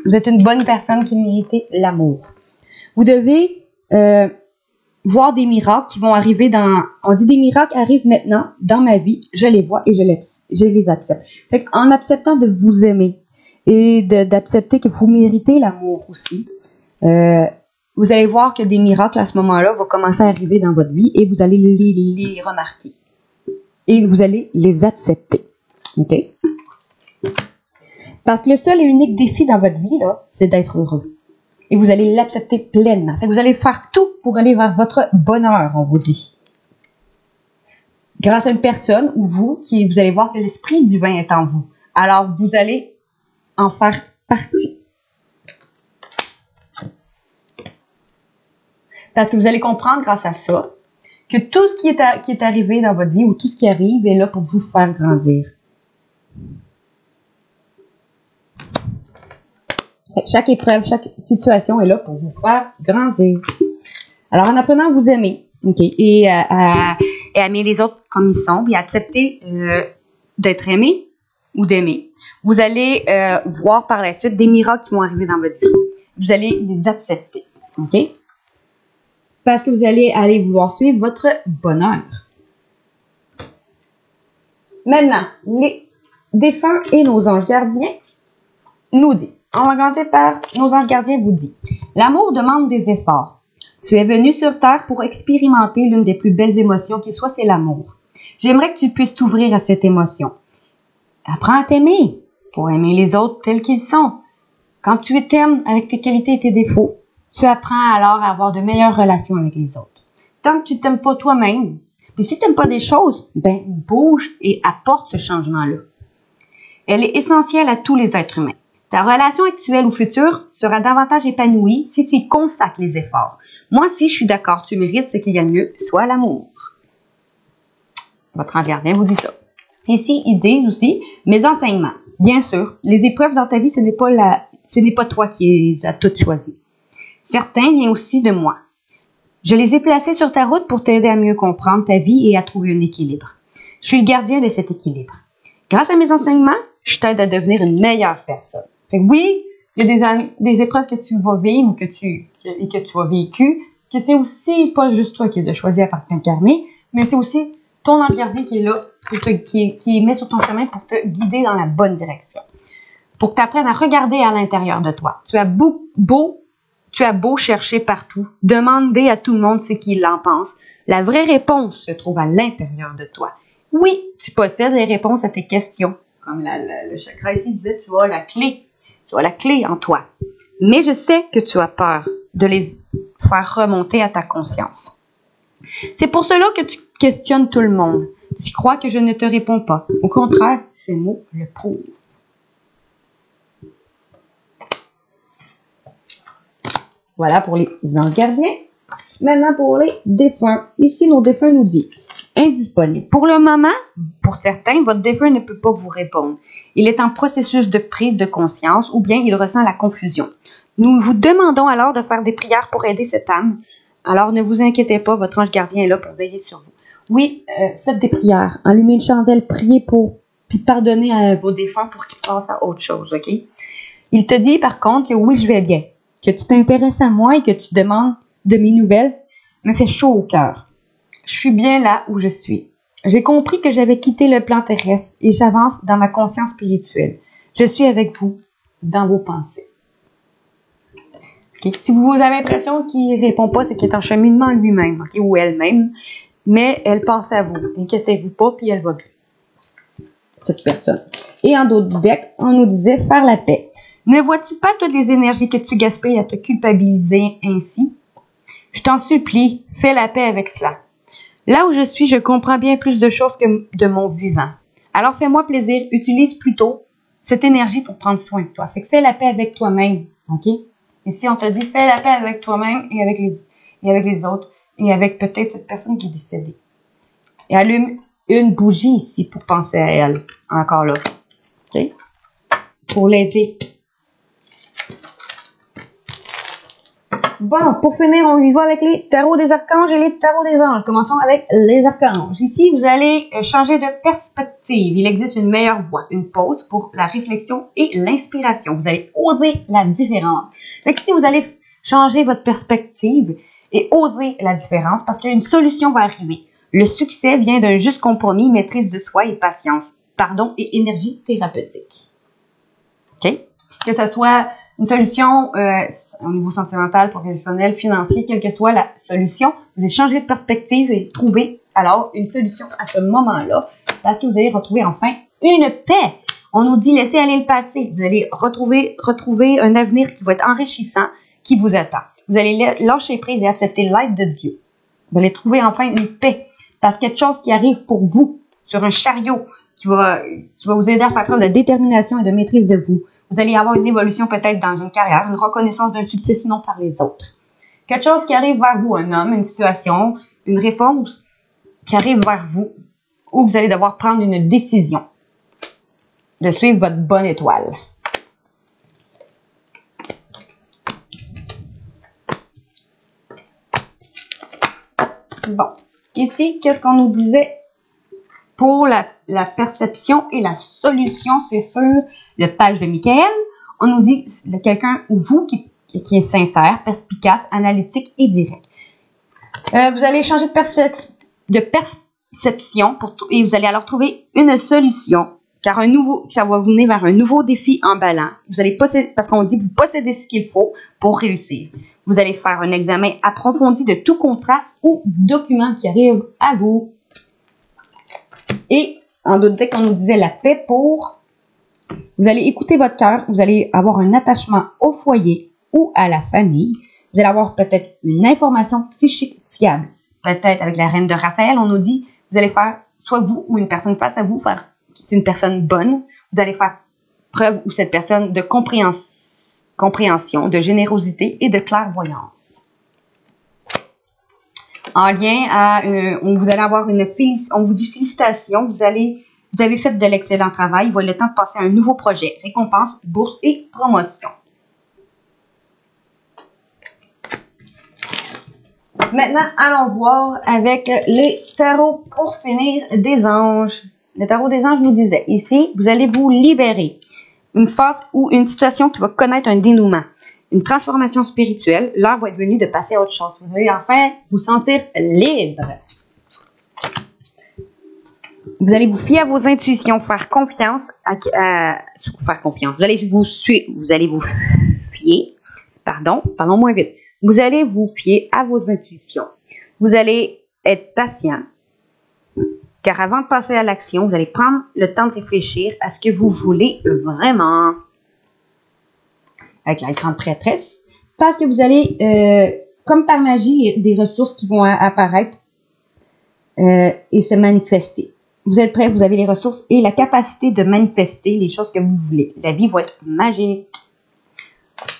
Vous êtes une bonne personne qui mérite l'amour. Vous devez voir des miracles qui vont arriver on dit des miracles arrivent maintenant dans ma vie, je les vois et je les accepte. Fait qu'en acceptant de vous aimer et d'accepter que vous méritez l'amour aussi, vous allez voir que des miracles à ce moment-là vont commencer à arriver dans votre vie et vous allez les remarquer. Et vous allez les accepter. OK? Parce que le seul et unique défi dans votre vie, là, c'est d'être heureux. Et vous allez l'accepter pleinement. Fait que vous allez faire tout pour aller vers votre bonheur, on vous dit. Grâce à une personne ou vous allez voir que l'Esprit divin est en vous. Alors, vous allez en faire partie. Parce que vous allez comprendre grâce à ça que tout ce qui est arrivé dans votre vie ou tout ce qui arrive est là pour vous faire grandir. Chaque épreuve, chaque situation est là pour vous faire grandir. Alors, en apprenant à vous aimer, OK, et à aimer les autres comme ils sont, et à accepter d'être aimé ou d'aimer, vous allez voir par la suite des miracles qui vont arriver dans votre vie. Vous allez les accepter, OK? Parce que vous allez aller vouloir suivre votre bonheur. Maintenant, les défunts et nos anges gardiens nous disent. On va commencer par nos anges gardiens vous dit. L'amour demande des efforts. Tu es venu sur Terre pour expérimenter l'une des plus belles émotions qui soit, c'est l'amour. J'aimerais que tu puisses t'ouvrir à cette émotion. Apprends à t'aimer pour aimer les autres tels qu'ils sont. Quand tu t'aimes avec tes qualités et tes défauts, tu apprends alors à avoir de meilleures relations avec les autres. Tant que tu t'aimes pas toi-même, et si tu n'aimes pas des choses, ben bouge et apporte ce changement-là. Elle est essentielle à tous les êtres humains. Ta relation actuelle ou future sera davantage épanouie si tu y consacres les efforts. Moi aussi, je suis d'accord, tu mérites ce qu'il y a de mieux, soit l'amour. Votre ange gardien vous dit ça. Ici, ils disent aussi, mes enseignements. Bien sûr, les épreuves dans ta vie, ce n'est pas toi qui les as toutes choisies. Certains viennent aussi de moi. Je les ai placés sur ta route pour t'aider à mieux comprendre ta vie et à trouver un équilibre. Je suis le gardien de cet équilibre. Grâce à mes enseignements, je t'aide à devenir une meilleure personne. Fait que oui, il y a des épreuves que tu vas vivre ou que tu as vécues, que c'est aussi pas juste toi qui as choisi à t'incarner, mais c'est aussi ton ange gardien qui est là, qui met sur ton chemin pour te guider dans la bonne direction. Pour que tu apprennes à regarder à l'intérieur de toi. Tu as beau chercher partout, demander à tout le monde ce qu'il en pense. La vraie réponse se trouve à l'intérieur de toi. Oui, tu possèdes les réponses à tes questions. Comme le chakra ici disait, tu as la clé. Tu as la clé en toi. Mais je sais que tu as peur de les faire remonter à ta conscience. C'est pour cela que tu questionnes tout le monde. Tu crois que je ne te réponds pas. Au contraire, ces mots le prouvent. Voilà pour les anges gardiens. Maintenant pour les défunts. Ici, nos défunts nous disent indisponible. Pour le moment, pour certains, votre défunt ne peut pas vous répondre. Il est en processus de prise de conscience ou bien il ressent la confusion. Nous vous demandons alors de faire des prières pour aider cette âme. Alors ne vous inquiétez pas, votre ange gardien est là pour veiller sur vous. Oui, faites des prières. Allumez une chandelle, priez pour, puis pardonnez à vos défunts pour qu'ils passent à autre chose, OK? Il te dit par contre que oui, je vais bien, que tu t'intéresses à moi et que tu demandes de mes nouvelles, me fait chaud au cœur. Je suis bien là où je suis. J'ai compris que j'avais quitté le plan terrestre et j'avance dans ma conscience spirituelle. Je suis avec vous dans vos pensées. Okay? Si vous avez l'impression qu'il ne répond pas, c'est qu'il est en cheminement lui-même, okay? Ou elle-même, mais elle pense à vous. Inquiétez-vous pas, puis elle va bien. Cette personne. Et en d'autres decks, on nous disait faire la paix. Ne vois-tu pas toutes les énergies que tu gaspilles à te culpabiliser ainsi? Je t'en supplie, fais la paix avec cela. Là où je suis, je comprends bien plus de choses que de mon vivant. Alors fais-moi plaisir, utilise plutôt cette énergie pour prendre soin de toi. Fait que fais la paix avec toi-même, OK? Ici, on te dit, fais la paix avec toi-même et avec les autres et avec peut-être cette personne qui est décédée. Et allume une bougie ici pour penser à elle, encore là, OK? Pour l'aider. Bon, pour finir, on y va avec les tarots des archanges et les tarots des anges. Commençons avec les archanges. Ici, vous allez changer de perspective. Il existe une meilleure voie, une pause pour la réflexion et l'inspiration. Vous allez oser la différence. Fait que si vous allez changer votre perspective et oser la différence, parce qu'une solution va arriver. Le succès vient d'un juste compromis, maîtrise de soi et patience. Pardon, et énergie thérapeutique. OK? Que ce soit une solution au niveau sentimental, professionnel, financier, quelle que soit la solution, vous allez changer de perspective et trouver alors une solution à ce moment-là parce que vous allez retrouver enfin une paix. On nous dit laissez aller le passé. Vous allez retrouver un avenir qui va être enrichissant, qui vous attend. Vous allez lâcher prise et accepter l'aide de Dieu. Vous allez trouver enfin une paix parce que quelque chose qui arrive pour vous sur un chariot qui va vous aider à faire preuve de détermination et de maîtrise de vous. Vous allez avoir une évolution peut-être dans une carrière, une reconnaissance d'un succès sinon par les autres. Quelque chose qui arrive vers vous, un homme, une situation, une réponse qui arrive vers vous, où vous allez devoir prendre une décision de suivre votre bonne étoile. Bon, ici, qu'est-ce qu'on nous disait? Pour la perception et la solution, c'est sur la page de Michael. On nous dit quelqu'un ou vous qui est sincère, perspicace, analytique et direct. Vous allez changer de perception et vous allez alors trouver une solution, car ça va vous mener vers un nouveau défi emballant. Vous allez posséder, parce qu'on dit vous possédez ce qu'il faut pour réussir. Vous allez faire un examen approfondi de tout contrat ou document qui arrive à vous. Et en d'autres decks, on nous disait la paix pour... Vous allez écouter votre cœur, vous allez avoir un attachement au foyer ou à la famille. Vous allez avoir peut-être une information psychique fiable. Peut-être avec la reine de Raphaël, on nous dit, vous allez faire, soit vous ou une personne face à vous, c'est une personne bonne. Vous allez faire preuve ou cette personne de compréhension, de générosité et de clairvoyance. En lien à, vous allez avoir on vous dit félicitations, vous avez fait de l'excellent travail, voilà le temps de passer à un nouveau projet, récompense, bourse et promotion. Maintenant, allons voir avec les tarots pour finir des anges. Le tarot des anges nous disait, ici, vous allez vous libérer. Une phase ou une situation qui va connaître un dénouement. Une transformation spirituelle, l'heure va être venue de passer à autre chose. Vous allez enfin vous sentir libre. Vous allez vous fier à vos intuitions, faire confiance faire confiance. Vous allez vous fier, parlons moins vite. Vous allez vous fier à vos intuitions. Vous allez être patient, car avant de passer à l'action, vous allez prendre le temps de réfléchir à ce que vous voulez vraiment. Avec la grande prêtresse, parce que vous allez, comme par magie, des ressources qui vont apparaître et se manifester. Vous êtes prêts, vous avez les ressources et la capacité de manifester les choses que vous voulez. La vie va être magique.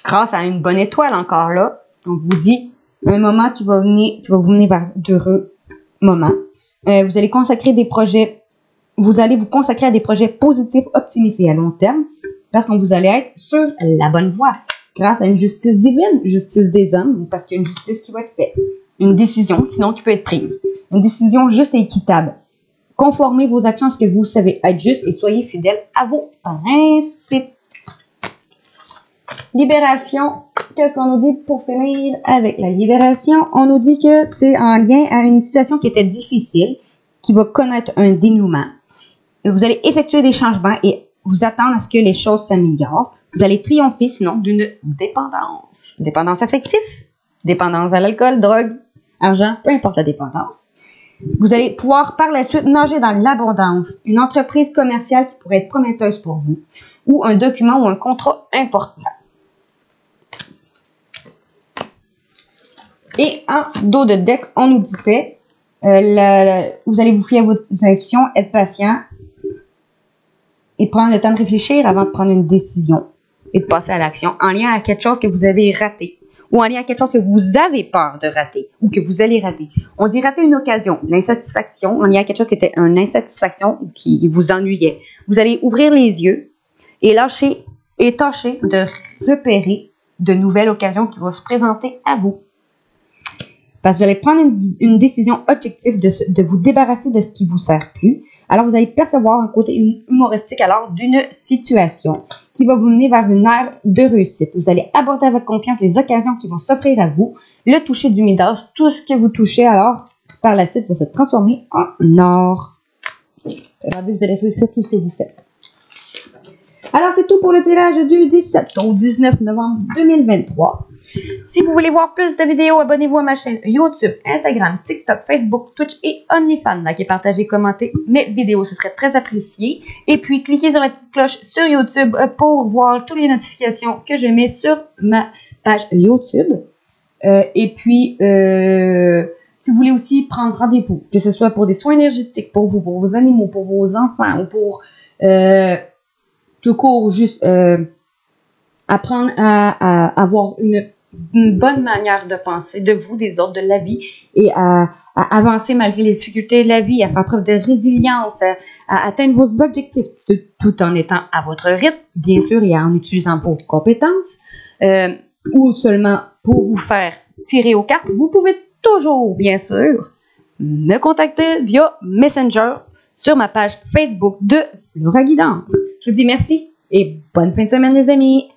Grâce à une bonne étoile encore là, on vous dit un moment qui va vous mener vers d'heureux moments. Vous allez consacrer des projets, vous allez vous consacrer à des projets positifs, optimistes et à long terme, parce que vous allez être sur la bonne voie, grâce à une justice divine, justice des hommes, parce qu'il y a une justice qui va être faite. Une décision, sinon, qui peut être prise. Une décision juste et équitable. Conformez vos actions à ce que vous savez être juste et soyez fidèles à vos principes. Libération. Qu'est-ce qu'on nous dit pour finir avec la libération? On nous dit que c'est en lien à une situation qui était difficile, qui va connaître un dénouement. Vous allez effectuer des changements et vous attendre à ce que les choses s'améliorent. Vous allez triompher sinon d'une dépendance. Dépendance affective, dépendance à l'alcool, drogue, argent, peu importe la dépendance. Vous allez pouvoir par la suite nager dans l'abondance. Une entreprise commerciale qui pourrait être prometteuse pour vous ou un document ou un contrat important. Et en dos de deck, on nous disait, vous allez vous fier à vos actions, être patient et prendre le temps de réfléchir avant de prendre une décision et de passer à l'action en lien à quelque chose que vous avez raté ou en lien à quelque chose que vous avez peur de rater ou que vous allez rater. On dit rater une occasion, l'insatisfaction, en lien à quelque chose qui était une insatisfaction ou qui vous ennuyait. Vous allez ouvrir les yeux et tâcher de repérer de nouvelles occasions qui vont se présenter à vous. Parce que vous allez prendre une décision objective de vous débarrasser de ce qui vous sert plus. Alors, vous allez percevoir un côté humoristique alors d'une situation qui va vous mener vers une ère de réussite. Vous allez aborder avec confiance les occasions qui vont s'offrir à vous. Le toucher du Midas, tout ce que vous touchez alors, par la suite, va se transformer en or. Regardez, vous allez réussir tout ce que vous faites. Alors, c'est tout pour le tirage du 17 au 19 novembre 2023. Si vous voulez voir plus de vidéos, abonnez-vous à ma chaîne YouTube, Instagram, TikTok, Facebook, Twitch et OnlyFans. Likez, partagez, commentez mes vidéos, ce serait très apprécié. Et puis, cliquez sur la petite cloche sur YouTube pour voir toutes les notifications que je mets sur ma page YouTube. Et puis, si vous voulez aussi prendre rendez-vous, que ce soit pour des soins énergétiques, pour vous, pour vos animaux, pour vos enfants ou pour tout court, juste apprendre à avoir une bonne manière de penser de vous, des autres, de la vie et à avancer malgré les difficultés de la vie, à faire preuve de résilience, à atteindre vos objectifs tout en étant à votre rythme, bien sûr, et en utilisant vos compétences ou seulement pour vous faire tirer aux cartes. Vous pouvez toujours, bien sûr, me contacter via Messenger sur ma page Facebook de Flora Guidance. Je vous dis merci et bonne fin de semaine, les amis!